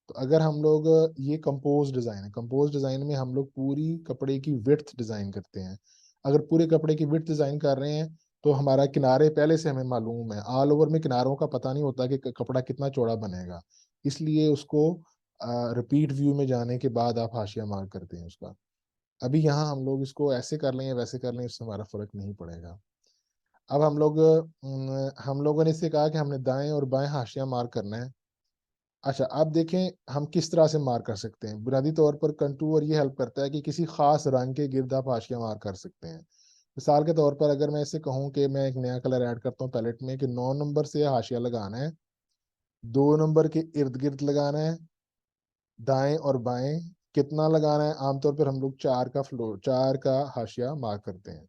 तो अगर हम लोग ये कंपोज डिज़ाइन है, कंपोज डिज़ाइन में हम लोग पूरी कपड़े की विड्थ डिज़ाइन करते हैं। अगर पूरे कपड़े की विड्थ डिज़ाइन कर रहे हैं तो हमारा किनारे पहले से हमें मालूम है। ऑल ओवर में किनारों का पता नहीं होता कि कपड़ा कितना चौड़ा बनेगा, इसलिए उसको रिपीट व्यू में जाने के बाद आप हाशिया मार्क करते हैं उसका। अभी यहाँ हम लोग इसको ऐसे कर लें या वैसे कर लें, इससे हमारा फर्क नहीं पड़ेगा। अब हम लोगों ने इससे कहा कि हमने दाएं और बाएं हाशिया मार्क करना है। अच्छा, अब देखें हम किस तरह से मार कर सकते हैं। बुनियादी तौर पर कंटूर ये हेल्प करता है कि किसी खास रंग के गिर्द आप हाशिया मार कर सकते हैं। मिसाल के तौर पर अगर मैं इसे कहूँ कि मैं एक नया कलर ऐड करता हूँ पैलेट में कि 9 नंबर से हाशिया लगाना है, 2 नंबर के इर्द गिर्द लगाना है, दाएं और बाएं कितना लगाना है। आमतौर पर हम लोग 4 का हाशिया मार्क करते हैं।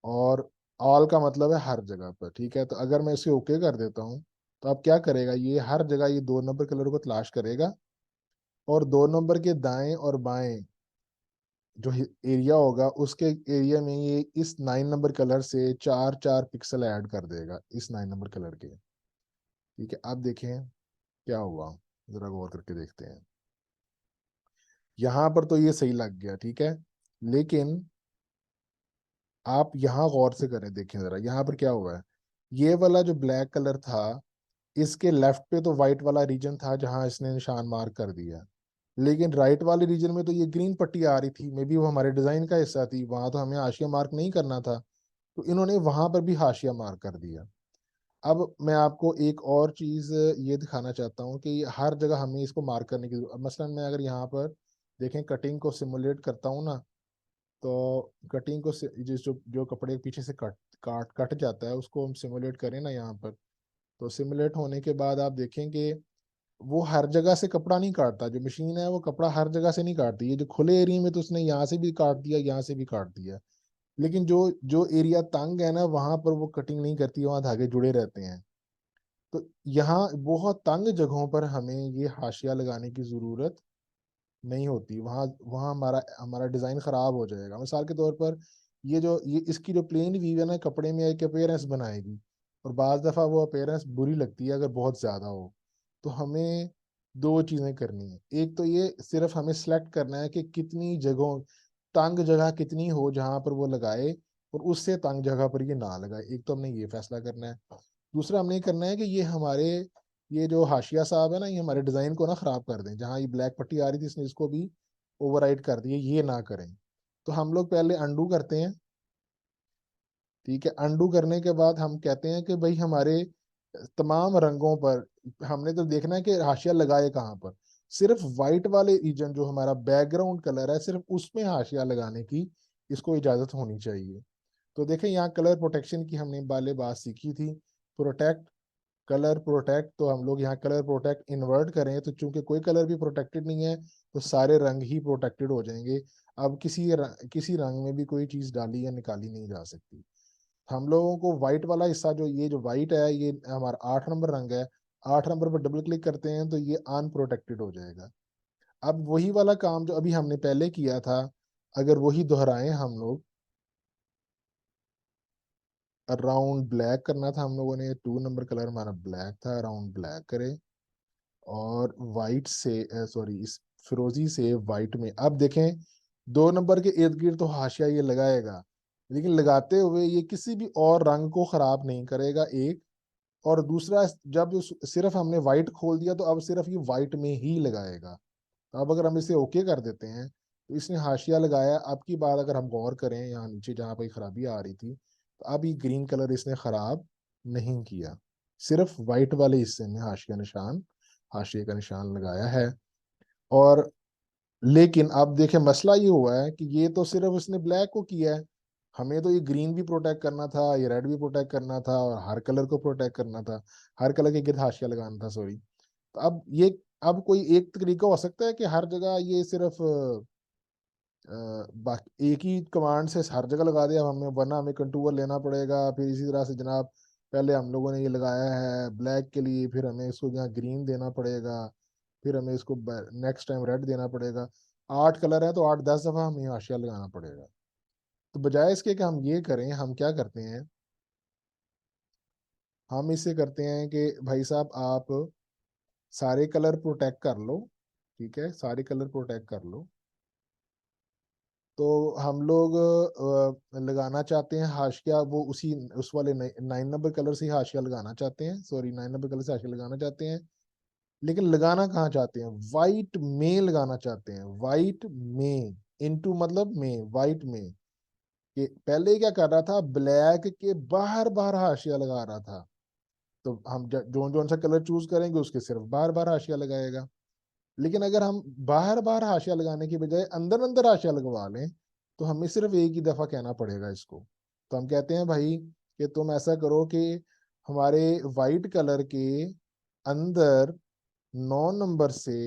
और ऑल का मतलब है हर जगह पर, ठीक है। तो अगर मैं इसे ओके कर देता हूँ तो अब क्या करेगा, ये हर जगह ये 2 नंबर कलर को तलाश करेगा और 2 नंबर के दाएं और बाएं जो एरिया होगा उसके एरिया में ये इस 9 नंबर कलर से 4 4 पिक्सल ऐड कर देगा, इस 9 नंबर कलर के। ठीक है, अब देखें क्या हुआ, जरा गौर करके देखते हैं। यहाँ पर तो ये सही लग गया, ठीक है। लेकिन आप यहाँ गौर से करें, देखें जरा यहाँ पर क्या हुआ है। ये वाला जो ब्लैक कलर था, इसके लेफ्ट पे तो व्हाइट वाला रीजन था जहां इसने निशान मार्क कर दिया। लेकिन राइट वाले रीजन में तो ये ग्रीन पट्टी आ रही थी, मे बी वो हमारे डिजाइन का हिस्सा थी, वहां तो हमें हाशिया मार्क नहीं करना था। तो इन्होंने वहां पर भी हाशिया मार्क कर दिया। अब मैं आपको एक और चीज ये दिखाना चाहता हूँ कि हर जगह हमें इसको मार्क करने की जरूरत। मसलन मैं अगर यहाँ पर देखें कटिंग को सिमुलेट करता हूँ ना, तो कटिंग को जिस जो जो कपड़े के पीछे से कट जाता है उसको हम सिमुलेट करें ना यहाँ पर, तो सिमुलेट होने के बाद आप देखेंगे वो हर जगह से कपड़ा नहीं काटता। जो मशीन है वो कपड़ा हर जगह से नहीं काटती। ये जो खुले एरिया में तो उसने यहाँ से भी काट दिया, यहाँ से भी काट दिया। लेकिन जो जो एरिया तंग है ना वहां पर वो कटिंग नहीं करती, वहां धागे जुड़े रहते हैं। तो यहाँ बहुत तंग जगहों पर हमें ये हाशिया लगाने की जरूरत नहीं होती। वहाँ वहाँ हमारा हमारा डिजाइन खराब हो जाएगा। मिसाल के तौर पर ये इसकी जो प्लेन वीव है ना कपड़े में एक अपेयरेंस बनाएगी, और बाज दफा वो अपेयरेंस बुरी लगती है अगर बहुत ज्यादा हो। तो हमें दो चीजें करनी है। एक तो ये सिर्फ हमें सेलेक्ट करना है कि कितनी जगहों तंग जगह कितनी हो जहां पर वो लगाए, और उससे तंग जगह पर ये ना लगाए। एक तो हमने ये फैसला करना है। दूसरा हमने ये करना है कि ये हमारे, ये जो हाशिया साहब है ना, ये हमारे डिजाइन को ना खराब कर दें। जहाँ ये ब्लैक पट्टी आ रही थी इसने इसको भी ओवरराइड कर दिया, ये ना करें। तो हम लोग पहले अंडू करते हैं। ठीक है, अंडू करने के बाद हम कहते हैं कि भाई हमारे तमाम रंगों पर हमने तो देखना है कि हाशिया लगाए कहाँ पर। सिर्फ वाइट वाले रीजन जो हमारा बैकग्राउंड कलर है, सिर्फ उसमें हाशिया लगाने की इसको इजाजत होनी चाहिए। तो देखें यहाँ कलर प्रोटेक्शन की हमने बाले बात सीखी थी। Protect, colour protect. तो हम लोग यहाँ कलर प्रोटेक्ट इन्वर्ट करें तो चूंकि कोई कलर भी प्रोटेक्टेड नहीं है तो सारे रंग ही प्रोटेक्टेड हो जाएंगे। अब किसी रंग में भी कोई चीज डाली या निकाली नहीं जा सकती। हम लोगों को व्हाइट वाला हिस्सा, जो ये जो व्हाइट है, ये हमारा 8 नंबर रंग है। 8 नंबर पर डबल क्लिक करते हैं तो ये अनप्रोटेक्टेड हो जाएगा। अब वही वाला काम जो अभी हमने पहले किया था, अगर वही दोहराएं हम लोग, अराउंड ब्लैक करना था हम लोगों ने। 2 नंबर कलर हमारा ब्लैक था, अराउंड ब्लैक करे। और वाइट से सॉरी, इस फिरोजी से वाइट में अब देखें 2 नंबर के इर्द गिर्द तो हाशिया ये लगाएगा, लेकिन लगाते हुए ये किसी भी और रंग को खराब नहीं करेगा, एक। और दूसरा, जब सिर्फ हमने वाइट खोल दिया तो अब सिर्फ ये वाइट में ही लगाएगा। तो अब अगर हम इसे ओके कर देते हैं तो इसने हाशिया लगाया। अब की बात अगर हम गौर करें यहाँ नीचे जहाँ पर खराबी आ रही थी, तो अब ये ग्रीन कलर इसने खराब नहीं किया, सिर्फ वाइट वाले हिस्से में हाशिए का निशान लगाया है। और लेकिन अब देखें मसला ये हुआ है कि ये तो सिर्फ उसने ब्लैक को किया है, हमें तो ये ग्रीन भी प्रोटेक्ट करना था, ये रेड भी प्रोटेक्ट करना था, और हर कलर को प्रोटेक्ट करना था, हर कलर के गिर्द हाशिया लगाना था, सॉरी। तो अब कोई एक तरीका हो सकता है कि हर जगह ये सिर्फ बाकी एक ही कमांड से हर जगह लगा दे? अब हमें, वरना हमें कंट्रोल लेना पड़ेगा फिर इसी तरह से जनाब। पहले हम लोगों ने ये लगाया है ब्लैक के लिए, फिर हमें इसको यहाँ ग्रीन देना पड़ेगा, फिर हमें इसको नेक्स्ट टाइम रेड देना पड़ेगा। 8 कलर है तो 8-10 दफा हमें हाशिया लगाना पड़ेगा। तो बजाय इसके कि हम ये करें, हम क्या करते हैं, हम इसे करते हैं कि भाई साहब आप सारे कलर प्रोटेक्ट कर लो। ठीक है, सारे कलर प्रोटेक्ट कर लो। तो हम लोग लगाना चाहते हैं हाशिया, वो उसी उस वाले 9 नंबर कलर से ही हाशिया लगाना चाहते हैं, सॉरी 9 नंबर कलर से हाशिया लगाना चाहते हैं। लेकिन लगाना कहाँ चाहते हैं? वाइट में लगाना चाहते हैं, वाइट में। इनटू मतलब में, वाइट में। कि पहले क्या कर रहा था, ब्लैक के बाहर बाहर हाशिया लगा रहा था। तो हम जो जो सा कलर चूज करेंगे उसके सिर्फ बार बार हाशिया लगाएगा। लेकिन अगर हम बाहर बाहर हाशिया लगाने की बजाय अंदर अंदर हाशिया लगवा लें तो हमें सिर्फ एक ही दफा कहना पड़ेगा इसको। तो हम कहते हैं भाई कि तुम ऐसा करो कि हमारे वाइट कलर के अंदर 9 नंबर से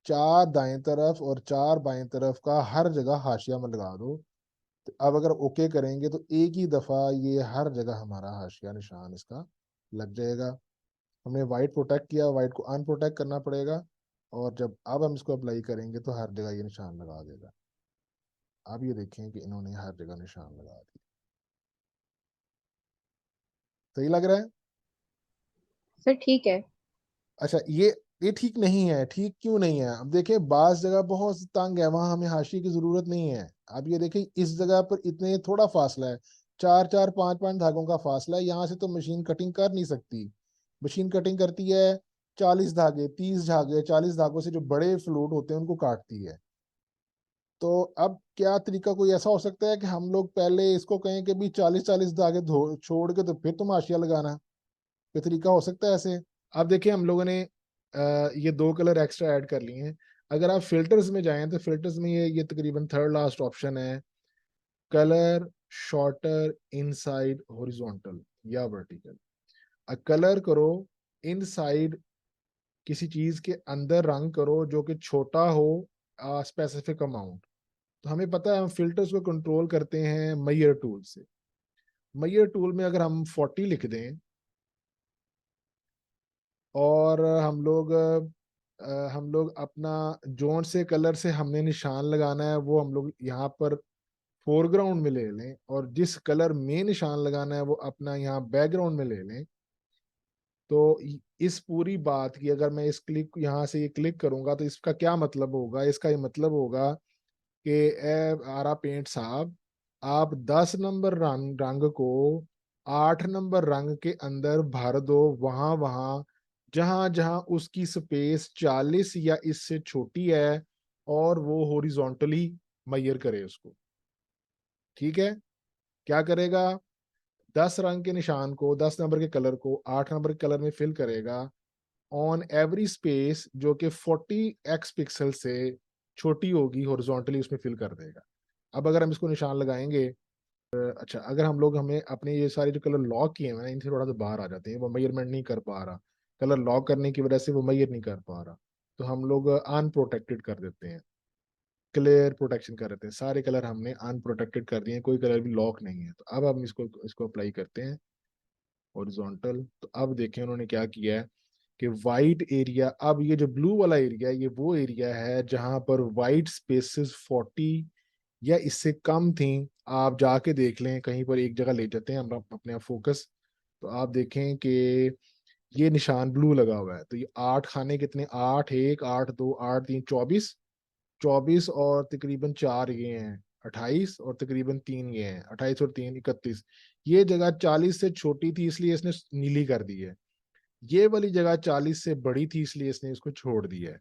4 दाएं तरफ और 4 बाएं तरफ का हर जगह हाशिया में लगा दो। तो अब अगर ओके करेंगे तो एक ही दफा ये हर जगह हमारा हाशिया निशान इसका लग जाएगा। हमने वाइट प्रोटेक्ट किया, वाइट को अनप्रोटेक्ट करना पड़ेगा। और जब अब हम इसको अप्लाई करेंगे तो हर जगह ये निशान लगा देगा। अब ये देखें कि इन्होंने हर जगह निशान लगा दिया। सही लग रहा है? सर ठीक है। अच्छा, ये ठीक नहीं है। ठीक क्यों नहीं है? अब देखें बाज जगह बहुत तंग है, वहां हमें हाशिए की जरूरत नहीं है। अब ये देखें इस जगह पर इतने थोड़ा फासला है, 4-4 5-5 धागों का फासला है, यहाँ से तो मशीन कटिंग कर नहीं सकती। मशीन कटिंग करती है 40 धागे, 30 धागे, 40 धागों से जो बड़े फ्लूट होते हैं उनको काटती है। तो अब क्या तरीका कोई ऐसा हो सकता है कि हम लोग पहले इसको कहें कि भी 40-40 धागे धो छोड़ के तो फिर तुम हाशिया लगाना? कोई तरीका हो सकता है ऐसे? अब देखिए हम लोगों ने ये 2 कलर एक्स्ट्रा ऐड कर लिए हैं। अगर आप फिल्टर्स में जाएं तो फिल्टर्स में ये तकरीबन थर्ड लास्ट ऑप्शन है, कलर शॉर्टर इनसाइड हॉरिजॉन्टल या वर्टिकल। कलर करो इनसाइड, किसी चीज के अंदर रंग करो जो कि छोटा हो स्पेसिफिक अमाउंट। तो हमें पता है हम फिल्टर्स को कंट्रोल करते हैं मैयर टूल से। मैयर टूल में अगर हम 40 लिख दें और हम लोग अपना जोन से कलर से हमने निशान लगाना है वो हम लोग यहाँ पर फोरग्राउंड में ले लें, और जिस कलर में निशान लगाना है वो अपना यहाँ बैकग्राउंड में ले लें। तो इस पूरी बात की अगर मैं इस क्लिक यहाँ से ये क्लिक करूंगा तो इसका क्या मतलब होगा? इसका ये मतलब होगा कि ए आरा पेंट साहब, आप 10 नंबर रंग को 8 नंबर रंग के अंदर भर दो, वहां वहां जहां जहां उसकी स्पेस 40 या इससे छोटी है, और वो हॉरिजॉन्टली मैयर करे उसको। ठीक है, क्या करेगा? 10 रंग के निशान को, 10 नंबर के कलर को 8 नंबर के कलर में फिल करेगा ऑन एवरी स्पेस जो कि 40x पिक्सल से छोटी होगी, हॉरिजॉन्टली उसमें फिल कर देगा। अब अगर हम इसको निशान लगाएंगे, अच्छा अगर हम लोग, हमें अपने ये सारे जो कलर लॉक किए हैं ना, इनसे थोड़ा सा बाहर आ जाते हैं, वो मेजरमेंट नहीं कर पा रहा, कलर लॉक करने की वजह से वो मेजर नहीं कर पा रहा, तो हम लोग अनप्रोटेक्टेड कर देते हैं, क्लियर प्रोटेक्शन कर देते हैं, सारे कलर हमने अनप्रोटेक्टेड कर दिए हैं, कोई कलर भी लॉक नहीं है। तो अब हम इसको इसको अप्लाई करते हैं हॉरिजॉन्टल। तो अब देखें उन्होंने क्या किया है कि वाइट एरिया, अब ये जो ब्लू वाला एरिया है, ये वो एरिया है जहां पर वाइट स्पेसेस 40 या इससे कम थी। आप जाके देख लें, कहीं पर एक जगह ले जाते हैं हम अपने आप फोकस, तो आप देखें कि ये निशान ब्लू लगा हुआ है। तो ये 8 खाने कितने, 8 1 8 2 8 3 24, 24 और तकरीबन 4 ये हैं 28, और तकरीबन 3 ये हैं 28 और 3 31। ये जगह 40 से छोटी थी इसलिए इसने नीली कर दी है, ये वाली जगह 40 से बड़ी थी इसलिए इसने इसको छोड़ दिया है।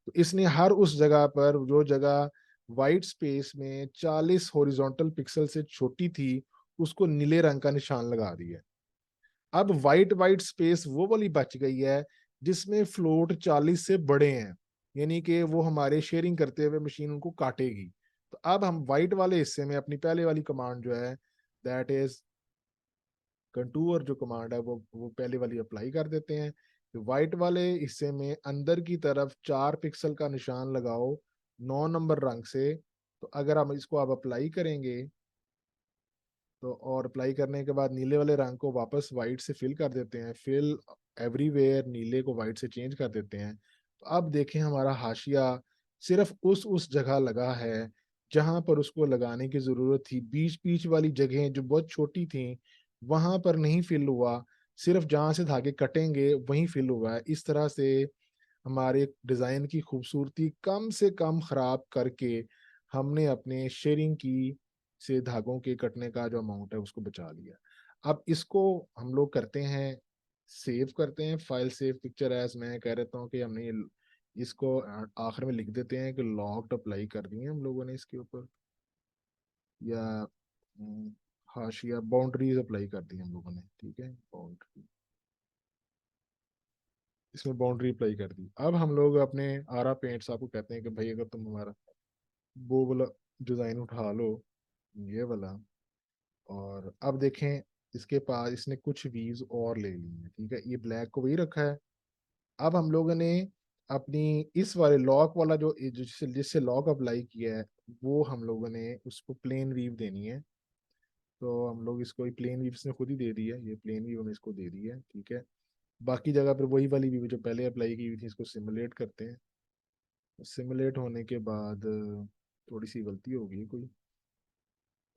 तो इसने हर उस जगह पर, जो जगह वाइट स्पेस में 40 हॉरिजॉन्टल पिक्सल से छोटी थी, उसको नीले रंग का निशान लगा दिया। अब वाइट वाइट स्पेस वो वाली बच गई है जिसमें फ्लोट 40 से बड़े हैं, यानी कि वो हमारे शेयरिंग करते हुए मशीन उनको काटेगी। तो अब हम वाइट वाले हिस्से में अपनी पहले वाली कमांड जो है, दैट इज कंटूर, जो कमांड है वो पहले वाली अप्लाई कर देते हैं। व्हाइट वाले हिस्से में अंदर की तरफ 4 पिक्सल का निशान लगाओ 9 नंबर रंग से। तो अगर हम इसको अब अप्लाई करेंगे, तो और अप्लाई करने के बाद नीले वाले रंग को वापस वाइट से फिल कर देते हैं, फिल एवरीवेयर नीले को वाइट से चेंज कर देते हैं। तो अब देखें हमारा हाशिया सिर्फ उस जगह लगा है जहां पर उसको लगाने की जरूरत थी। बीच बीच वाली जगहें जो बहुत छोटी थी वहां पर नहीं फिल हुआ, सिर्फ जहां से धागे कटेंगे वहीं फिल हुआ है। इस तरह से हमारे डिजाइन की खूबसूरती कम से कम खराब करके हमने अपने शेयरिंग की से धागों के कटने का जो अमाउंट है उसको बचा लिया। अब इसको हम लोग करते हैं, सेव करते हैं, फाइल सेव पिक्चर एज। मैं कह रहता हूँ कि हमने ये इसको आखिर में लिख देते हैं कि लॉक्ड अप्लाई कर दिए हम लोगों ने इसके ऊपर, या हाशिया बाउंड्रीज अप्लाई कर दी हम लोगों ने। ठीक है, बाउंड्री, इसमें बाउंड्री अप्लाई कर दी। अब हम लोग अपने आरा पेंट्स आपको कहते हैं कि भाई अगर तुम हमारा वो वाला डिजाइन उठा लो, ये वाला, और अब देखें इसके पास इसने कुछ वीव्स और ले ली हैं। ठीक है, ये ब्लैक को वही रखा है। अब हम लोगों ने अपनी इस वाले लॉक वाला जो जिससे जिससे लॉक अप्लाई किया है, वो हम लोगों ने उसको प्लेन वीव देनी है। तो हम लोग इसको प्लेन वीव इसने खुद ही दे दी है, ये प्लेन वीव हमें इसको दे दी है। ठीक है, बाकी जगह पर वही वाली वीव जो पहले अप्लाई की हुई थी, इसको सिमुलेट करते हैं। सिमुलेट होने के बाद थोड़ी सी गलती हो गई कोई,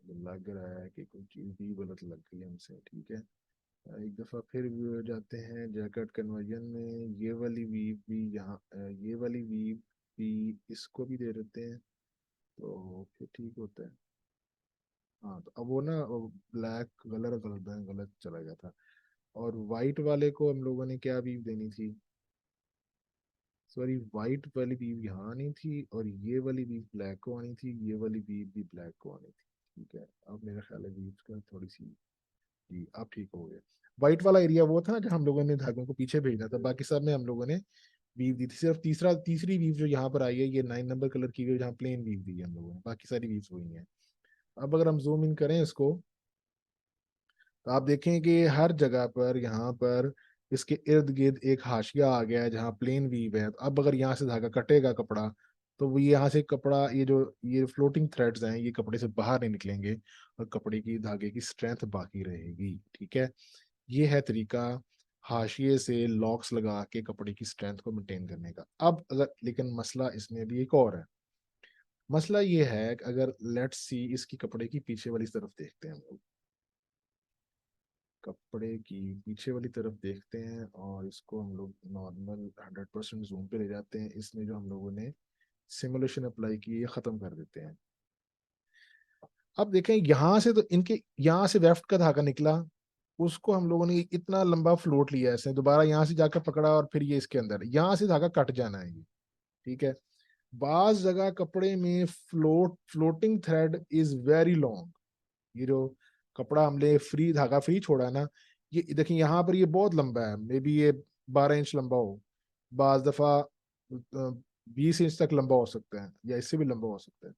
लग रहा है कि कोई चीज़ भी गलत लग गई हमसे। ठीक है, एक दफ़ा फिर जाते हैं जैकेट कन्वर्जन में, ये वाली वीव भी यहाँ, ये वाली वीव भी इसको भी दे देते हैं, तो फिर ठीक होता है। हाँ, तो अब वो ना ब्लैक कलर गलत गलत चला गया था। और वाइट वाले को हम लोगों ने क्या वीव देनी थी, सॉरी, वाइट वाली वीव यहाँ आनी थी, और ये वाली वीव ब्लैक को आनी थी, ये वाली वीव भी ब्लैक को आनी थी। ठीक है, अब मेरा ख्याल है वीव का थोड़ी सी, जी अब ठीक हो गया। व्हाइट वाला एरिया वो था ना जहाँ हम लोगों ने धागों को पीछे भेजना था, बाकी सब में हम लोगों ने वीव दी थी। सिर्फ तीसरी वीव जो यहाँ पर आई है, ये 9 नंबर कलर की हुई जहाँ प्लेन वीव दी है हम लोगों ने, बाकी सारी वीव्स वही हैं। अब अगर हम जूम इन करें इसको, तो आप देखें कि हर जगह पर यहाँ पर इसके इर्द गिर्द एक हाशिया आ गया है जहाँ प्लेन वीव है। तो अब अगर यहाँ से धागा कटेगा कपड़ा, तो वो यहाँ से कपड़ा, ये जो ये फ्लोटिंग थ्रेड्स हैं, ये कपड़े से बाहर नहीं निकलेंगे, और कपड़े की धागे की स्ट्रेंथ बाकी रहेगी। ठीक है, ये है तरीका हाशिए से लॉक्स लगा के कपड़े की स्ट्रेंथ को मेंटेन करने का। अब अगर, लेकिन मसला इसमें भी एक और है। मसला ये है कि अगर लेट्स सी इसकी कपड़े की पीछे वाली तरफ देखते हैं हम लोग, कपड़े की पीछे वाली तरफ देखते हैं, और इसको हम लोग नॉर्मल 100% जूम पे ले जाते हैं। इसमें जो हम लोगों ने सिमुलेशन अप्लाई की है खत्म कर देते हैं। अब देखें यहाँ से, तो इनके यहाँ से वेफ्ट का धागा निकला, उसको हम लोगों ने इतना लंबा फ्लोट लिया ऐसे, दोबारा यहाँ से जाकर पकड़ा और फिर ये इसके अंदर, यहाँ से धागा कट जाना है ये, ठीक है। बाज जगह कपड़े में floating thread is very long. ये जो कपड़ा हमने फ्री धागा फ्री छोड़ा है ना, ये देखिए यहाँ पर ये बहुत लंबा है, मे बी ये 12 इंच लंबा हो, बाज दफा 20 इंच तक लंबा हो सकता है, या इससे भी लंबा हो सकता है।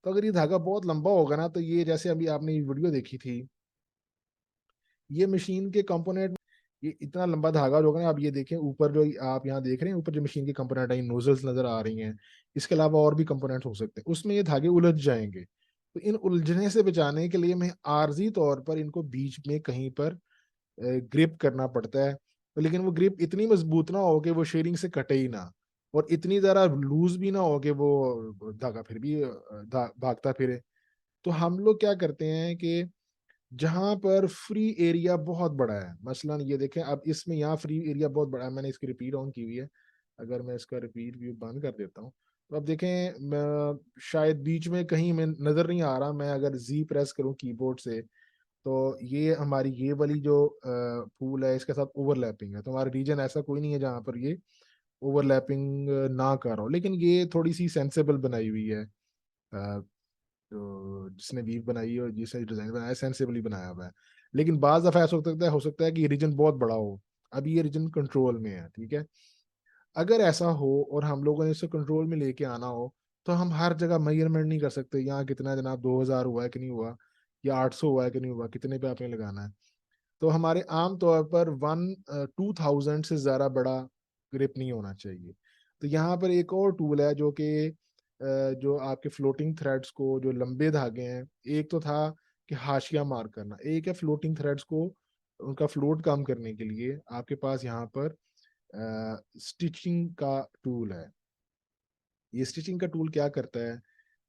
तो अगर ये धागा बहुत लंबा होगा ना, तो ये जैसे अभी आपने ये वीडियो देखी थी, ये मशीन के कंपोनेंट, ये इतना लंबा धागा जो होगा ना, आप ये देखें ऊपर जो आप यहाँ देख रहे हैं, ऊपर जो मशीन के कंपोनेंट है, नोजल्स नजर आ रही हैं, इसके अलावा और भी कंपोनेंट हो सकते हैं, उसमें ये धागे उलझ जाएंगे। तो इन उलझने से बचाने के लिए मैं आर्जी तौर पर इनको बीच में कहीं पर ग्रिप करना पड़ता है। तो लेकिन वो ग्रिप इतनी मजबूत ना हो कि वो शेयरिंग से कटे ही ना, और इतनी ज्यादा लूज भी ना हो कि वो धागा फिर भी भागता फिरे। तो हम लोग क्या करते हैं कि जहां पर फ्री एरिया बहुत बड़ा है, मसलन ये देखें, अब इसमें यहाँ फ्री एरिया बहुत बड़ा है, मैंने इसकी रिपीट ऑन की हुई है, अगर मैं इसका रिपीट व्यू बंद कर देता हूँ, तो अब देखें शायद बीच में कहीं में नजर नहीं आ रहा, मैं अगर जी प्रेस करूँ कीबोर्ड से, तो ये हमारी ये वाली जो पूल है इसके साथ ओवरलैपिंग है, तो हमारा रीजन ऐसा कोई नहीं है जहाँ पर ये ओवरलैपिंग ना कर रहा हो, लेकिन ये थोड़ी सी सेंसेबल बनाई हुई है। जो जिसने वीव बनाई है और जिसने डिजाइन बनाया है, सेंसिबली बनाया हुआ है। लेकिन बाज दफा ऐसा हो सकता है कि ये रीजन बहुत बड़ा हो, अभी ये रीजन कंट्रोल में है, ठीक है। अगर ऐसा हो और हम लोगों ने इसे कंट्रोल में लेके आना हो, तो हम हर जगह मेजरमेंट नहीं कर सकते, यहाँ कितना जनाब 2000 हुआ है कि नहीं हुआ, या 800 हुआ है कि नहीं हुआ, कितने पे आपने लगाना है। तो हमारे आम तौर पर 2000 से ज़्यादा बड़ा ग्रिप नहीं होना चाहिए। तो यहाँ पर एक और टूल है जो कि जो आपके फ्लोटिंग थ्रेड्स को, जो लंबे धागे हैं, एक तो था कि हाशिया मार्क करना, एक है फ्लोटिंग थ्रेड्स को उनका फ्लोट कम करने के लिए आपके पास यहाँ पर स्टिचिंग का टूल है। ये स्टिचिंग का टूल क्या करता है,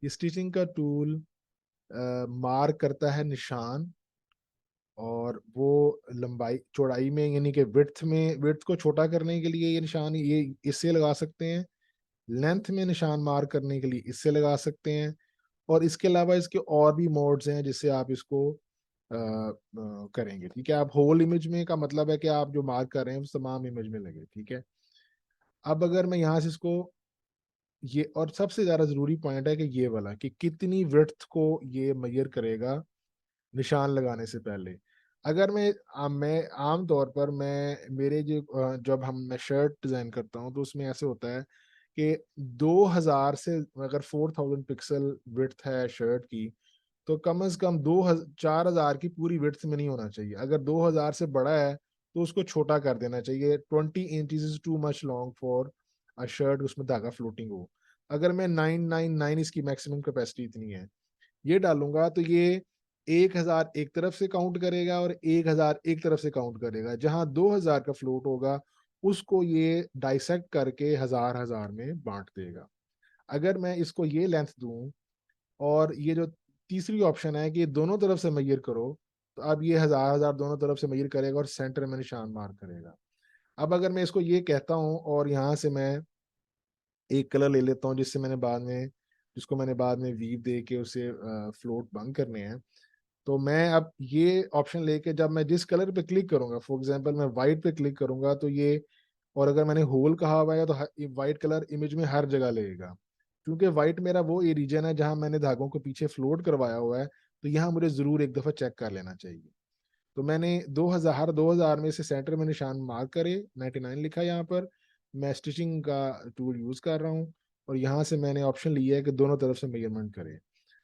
ये स्टिचिंग का टूल मार्क करता है निशान, और वो लंबाई चौड़ाई में, यानी कि विड्थ को छोटा करने के लिए ये निशान ये इससे लगा सकते हैं, लेंथ में निशान मार्क करने के लिए इससे लगा सकते हैं, और इसके अलावा इसके और भी मोड्स हैं जिससे आप इसको करेंगे, ठीक है। आप होल इमेज में का मतलब है कि आप जो मार्क कर रहे हैं वो तमाम इमेज में लगे, ठीक है। अब अगर मैं यहाँ से इसको ये, और सबसे ज्यादा जरूरी पॉइंट है कि ये वाला कि कितनी विड्थ को ये मेजर करेगा निशान लगाने से पहले। अगर मैं आम तौर पर मेरे जब मैं शर्ट डिजाइन करता हूँ, तो उसमें ऐसे होता है कि 2000 से, अगर 4000 पिक्सल विड्थ है शर्ट की, तो कम से कम 4000 की पूरी विड्थ में नहीं होना चाहिए। अगर 2000 से बड़ा है तो उसको छोटा कर देना चाहिए, 20 inches is too much long for a shirt, उसमें धागा फ्लोटिंग हो। अगर मैं 999, इसकी मैक्सिमम कैपेसिटी इतनी है, ये डालूंगा, तो ये 1000 एक तरफ से काउंट करेगा और 1000 एक तरफ से काउंट करेगा, जहां 2000 का फ्लोट होगा उसको ये डाइसेक्ट करके हजार हजार में बांट देगा। अगर मैं इसको ये लेंथ दूं, और ये जो तीसरी ऑप्शन है कि दोनों तरफ से मेजर करो, तो अब ये हजार हजार दोनों तरफ से मेजर करेगा और सेंटर में निशान मार्क करेगा। अब अगर मैं इसको ये कहता हूँ और यहाँ से मैं एक कलर ले लेता हूँ जिसको मैंने बाद में वीव दे के उसे फ्लोट बंद करने हैं, तो मैं अब ये ऑप्शन लेके जब मैं जिस कलर पे क्लिक करूंगा, फॉर एग्जांपल मैं वाइट पे क्लिक करूंगा, तो ये, और अगर मैंने होल कहा हुआ है तो वाइट कलर इमेज में हर जगह लगेगा, क्योंकि वाइट मेरा वो ये रीजन है जहां मैंने धागों को पीछे फ्लोट करवाया हुआ है, तो यहाँ मुझे जरूर एक दफा चेक कर लेना चाहिए। तो मैंने 2000 में से सेंटर में निशान मार्क करे, 99 लिखा यहाँ पर, मैं स्टिचिंग का टूल यूज कर रहा हूँ, और यहाँ से मैंने ऑप्शन लिया है कि दोनों तरफ से मेजरमेंट करे।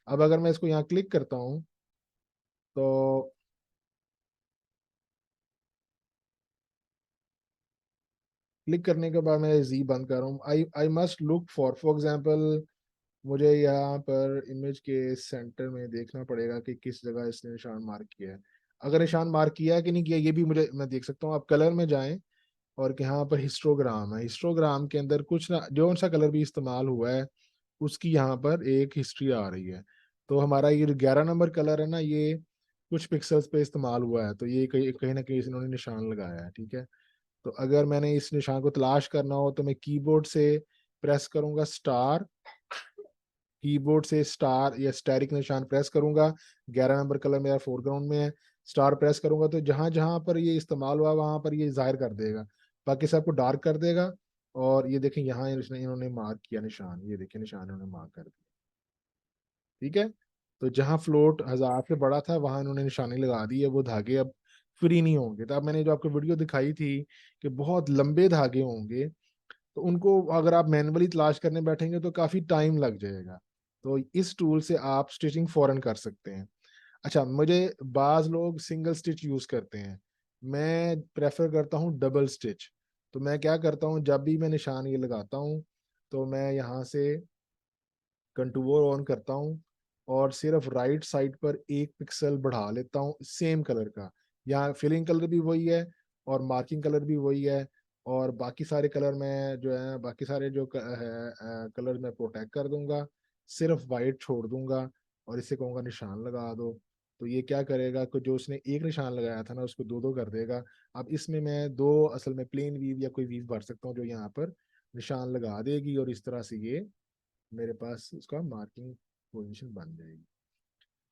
अब अगर मैं इसको यहाँ क्लिक करता हूँ, तो क्लिक करने के बाद मैं जी बंद कर रहा हूँ। I I must look for example, मुझे यहाँ पर इमेज के सेंटर में देखना पड़ेगा कि किस जगह इसने निशान मार्क किया है। अगर निशान मार्क किया है कि नहीं किया, ये भी मैं देख सकता हूँ। आप कलर में जाएं, और यहाँ पर हिस्टोग्राम है, हिस्टोग्राम के अंदर कुछ ना, जो सा कलर भी इस्तेमाल हुआ है उसकी यहाँ पर एक हिस्ट्री आ रही है। तो हमारा ये जो 11 नंबर कलर है ना, ये कुछ पिक्सल्स पे इस्तेमाल हुआ है, तो ये कहीं कहीं ना कहीं इन्होंने निशान लगाया है, ठीक है। तो अगर मैंने इस निशान को तलाश करना हो, तो मैं कीबोर्ड से प्रेस करूंगा स्टार, कीबोर्ड से स्टार या स्टैरिक निशान प्रेस करूंगा, 11 नंबर कलर मेरा फोरग्राउंड में है। स्टार प्रेस करूंगा तो जहां जहां पर ये इस्तेमाल हुआ वहां पर ये जाहिर कर देगा, बाकी सबको डार्क कर देगा। और ये देखें यहाँ इन्होंने मार्क किया निशान, ये देखें निशान इन्होंने मार्क कर दिया। ठीक है, तो जहां फ्लोट 1000 से बड़ा था वहां इन्होंने निशानी लगा दी है, वो धागे अब फ्री नहीं होंगे। तो अब मैंने जो आपको वीडियो दिखाई थी कि बहुत लंबे धागे होंगे, तो उनको अगर आप मैनुअली तलाश करने बैठेंगे तो काफी टाइम लग जाएगा। तो इस टूल से आप स्टिचिंग फौरन कर सकते हैं। अच्छा, मुझे बाज लोग सिंगल स्टिच यूज करते हैं, मैं प्रेफर करता हूँ डबल स्टिच। तो मैं क्या करता हूँ, जब भी मैं निशान ये लगाता हूँ तो मैं यहाँ से कंटूर ऑन करता हूँ और सिर्फ राइट साइड पर 1 पिक्सल बढ़ा लेता हूँ सेम कलर का। यहाँ फिलिंग कलर भी वही है और मार्किंग कलर भी वही है, और बाकी सारे कलर मैं जो है, बाकी सारे जो है कलर मैं प्रोटेक्ट कर दूंगा, सिर्फ वाइट छोड़ दूंगा और इसे कहूंगा निशान लगा दो। तो ये क्या करेगा कि जो उसने एक निशान लगाया था ना उसको दो दो कर देगा। अब इसमें मैं दो असल में प्लेन वीव या कोई वीव भर सकता हूँ जो यहाँ पर निशान लगा देगी, और इस तरह से ये मेरे पास उसका मार्किंग पोजीशन बन जाएगी।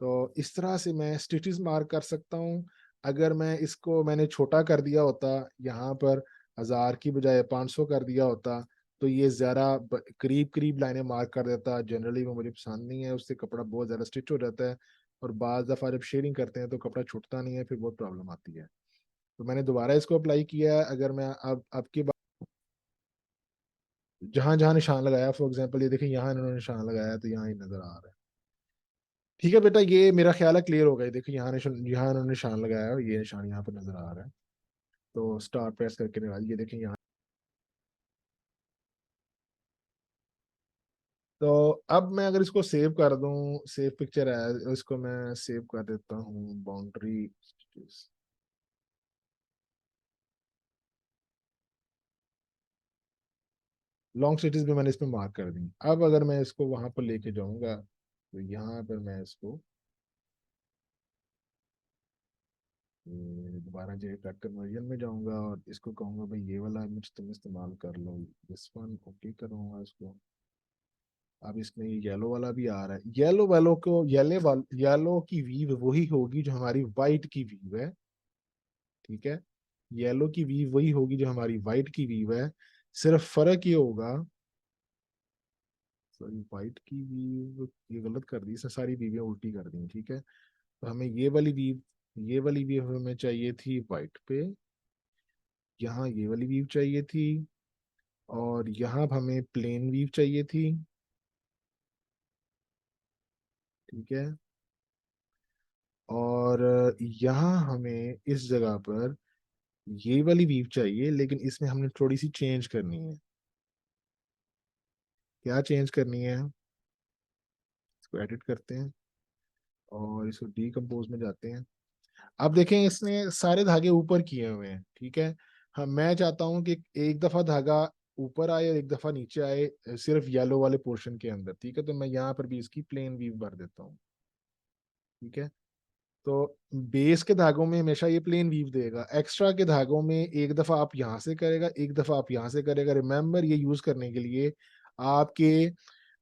तो इस तरह से मैं स्टिचेस मार्क कर सकता हूँ। अगर मैं इसको मैंने छोटा कर दिया होता, यहाँ पर 1000 की बजाय 500 कर दिया होता, तो ये ज़्यादा करीब करीब लाइनें मार्क कर देता। जनरली वो मुझे पसंद नहीं है, उससे कपड़ा बहुत ज़्यादा स्टिच हो जाता है, और बाज़ दफ़ा जब शेयरिंग करते हैं तो कपड़ा छूटता नहीं है, फिर बहुत प्रॉब्लम आती है। तो मैंने दोबारा इसको अप्लाई किया है। अगर मैं अब की जहां जहां निशान लगाया, फॉर एग्जांपल ये देखिए यहाँ इन्होंने निशान लगाया तो यहाँ ही नजर आ रहा है। ठीक है बेटा, ये मेरा ख्याल है क्लियर हो गया। देखिए यहाँ निशान, यहाँ इन्होंने निशान लगाया है और ये निशान यहाँ पर नजर आ रहा है। तो स्टार प्रेस करके निकाल, ये देखें यहाँ। तो अब मैं अगर इसको सेव कर दूं, सेव पिक्चर है, इसको मैं सेव कर देता हूँ बाउंड्री स्टिचेस। लॉन्ग स्टिचेस भी मैंने इसमें मार्क कर दी। अब अगर मैं इसको वहां पर लेके जाऊंगा तो यहाँ पर मैं इसको दोबारा जो कट कन्वर्जन में जाऊंगा और इसको कहूंगा भाई ये वाला इमेज तुम इस्तेमाल कर लो, दिस वन ओके करूंगा इसको। अब इसमें ये येलो वाला भी आ रहा है, येलो वालों को येलो की वीव वही होगी जो हमारी वाइट की वीव है। ठीक है, येलो की वीव वही होगी जो हमारी वाइट की वीव है। सिर्फ फर्क ये होगा, सॉरी वाइट की वीव ये गलत कर दी, इसने सारी वीवें उल्टी कर दी। ठीक है, तो हमें ये वाली वीव हमें चाहिए थी वाइट पे, यहाँ ये वाली वीव चाहिए थी, और यहाँ हमें प्लेन वीव चाहिए थी। ठीक है, और यहाँ हमें इस जगह पर ये वाली वीव चाहिए, लेकिन इसमें हमने थोड़ी सी चेंज करनी है। क्या चेंज करनी है, इसको एडिट करते हैं और इसको डीकम्पोज में जाते हैं। अब देखें इसने सारे धागे ऊपर किए हुए हैं। ठीक है, हाँ मैं चाहता हूँ कि एक दफा धागा ऊपर आए और एक दफा नीचे आए, सिर्फ येलो वाले पोर्शन के अंदर। ठीक है, तो मैं यहाँ पर भी इसकी प्लेन वीव भर देता हूँ। ठीक है, तो बेस के धागों में हमेशा ये प्लेन वीव देगा, एक्स्ट्रा के धागों में एक दफा आप यहाँ से करेगा, एक दफा आप यहाँ से करेगा। रिमेंबर, ये यूज करने के लिए आपके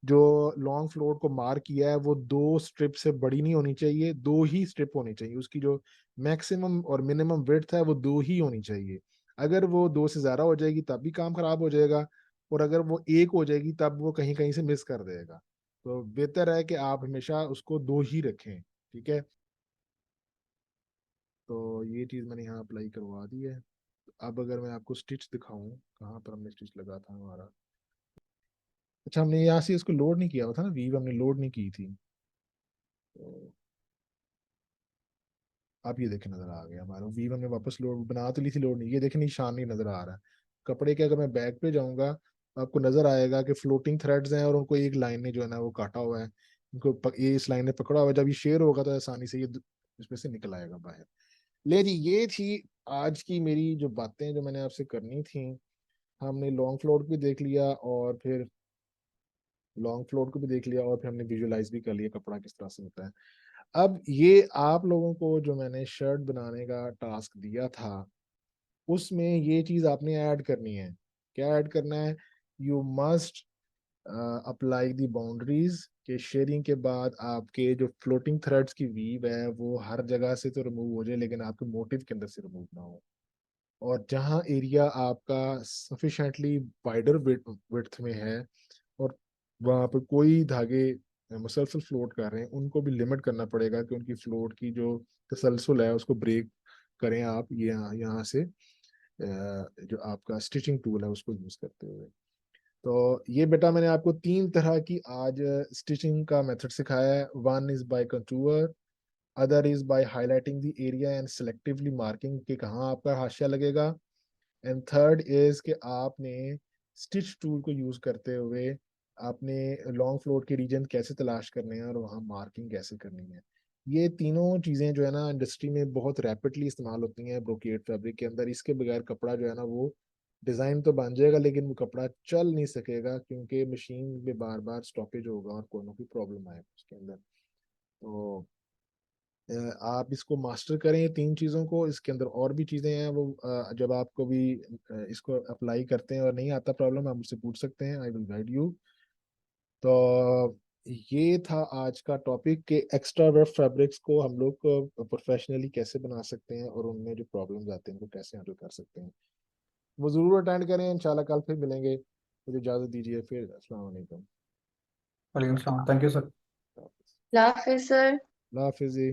जो लॉन्ग फ्लोट को मार्क किया है वो दो स्ट्रिप से बड़ी नहीं होनी चाहिए, दो ही स्ट्रिप होनी चाहिए। उसकी जो मैक्सिमम और मिनिमम विड्थ है वो दो ही होनी चाहिए। अगर वो दो से ज्यादा हो जाएगी तब भी काम खराब हो जाएगा, और अगर वो एक हो जाएगी तब वो कहीं कहीं से मिस कर देगा। तो बेहतर है कि आप हमेशा उसको दो ही रखें। ठीक है, तो ये चीज़ मैंने यहाँ अप्लाई करवा दी है। अब अगर मैं आपको स्टिच दिखाऊं, कहाँ पर हमने स्टिच लगा था हमारा। अच्छा, हमने यहाँ से इसको लोड नहीं किया हुआ था ना, वीव हमने लोड नहीं की थी। तो अब ये देखे नजर आ गया हमारा वीव, हमने वापस लोड बना तो ली थी, लोड नहीं। ये देखे निशान नहीं नजर आ रहा है कपड़े के। अगर मैं बैक पे जाऊंगा तो आपको नजर आएगा कि फ्लोटिंग थ्रेड्स हैं और उनको एक लाइन ने जो है ना वो काटा हुआ है। ये इस लाइन ने पकड़ा हुआ है, जब ये शेयर होगा तो आसानी से ये इसमें से निकल आएगा बाहर। ले जी, ये थी आज की मेरी जो बातें जो मैंने आपसे करनी थी। हमने लॉन्ग फ्लोट भी देख लिया, और फिर लॉन्ग फ्लोट को भी देख लिया, और फिर हमने विजुअलाइज भी कर लिया कपड़ा किस तरह से होता है। अब ये आप लोगों को जो मैंने शर्ट बनाने का टास्क दिया था उसमें ये चीज आपने ऐड करनी है। क्या ऐड करना है, you must apply the boundaries के शेयरिंग के बाद आपके जो फ्लोटिंग थ्रेड्स की वीव है वो हर जगह से तो रिमूव हो जाए, लेकिन आपके मोटिव के अंदर से रिमूव ना हो। और जहाँ एरिया आपका सफिशेंटली वाइडर विड्थ में है और वहाँ पर कोई धागे मुसलसल फ्लोट कर रहे हैं, उनको भी लिमिट करना पड़ेगा कि उनकी फ्लोट की जो तसलसल है उसको ब्रेक करें आप ये यहाँ से जो आपका स्टिचिंग टूल है उसको यूज करते हुए। तो ये बेटा मैंने आपको 3 तरह की आज स्टिचिंग का मेथड सिखाया है। One is by contour, other is by highlighting the area and selectively marking कि कहाँ आपका हाशिया लगेगा, एंड थर्ड इज कि आपने स्टिच टूल को यूज करते हुए आपने लॉन्ग फ्लोट के रीजन कैसे तलाश करने हैं और वहाँ मार्किंग कैसे करनी है। ये तीनों चीजें जो है ना इंडस्ट्री में बहुत रैपिडली इस्तेमाल होती हैं ब्रोकेड फैब्रिक के अंदर। इसके बगैर कपड़ा जो है ना वो डिजाइन तो बन जाएगा लेकिन वो कपड़ा चल नहीं सकेगा, क्योंकि मशीन में बार बार स्टॉपेज होगा और कोई ना कोई प्रॉब्लम आएगा उसके अंदर। तो आप इसको मास्टर करें ये 3 चीज़ों को। इसके अंदर और भी चीज़ें हैं वो जब आपको भी इसको अप्लाई करते हैं और नहीं आता प्रॉब्लम, आप मुझसे पूछ सकते हैं, आई विल गाइड यू। तो ये था आज का टॉपिक कि एक्स्ट्रा वेब फैब्रिक्स को हम लोग प्रोफेशनली कैसे बना सकते हैं और उनमें जो प्रॉब्लम्स आते हैं उनको कैसे हैंडल कर सकते हैं। वो ज़रूर अटेंड करें, इंशाल्लाह कल फिर मिलेंगे। मुझे इजाज़त दीजिए, फिर अस्सलाम वालेकुम। वालेकुम सलाम, थैंक यू सर। अल्लाह हाफिज सर। अल्लाह हाफिज़ जी।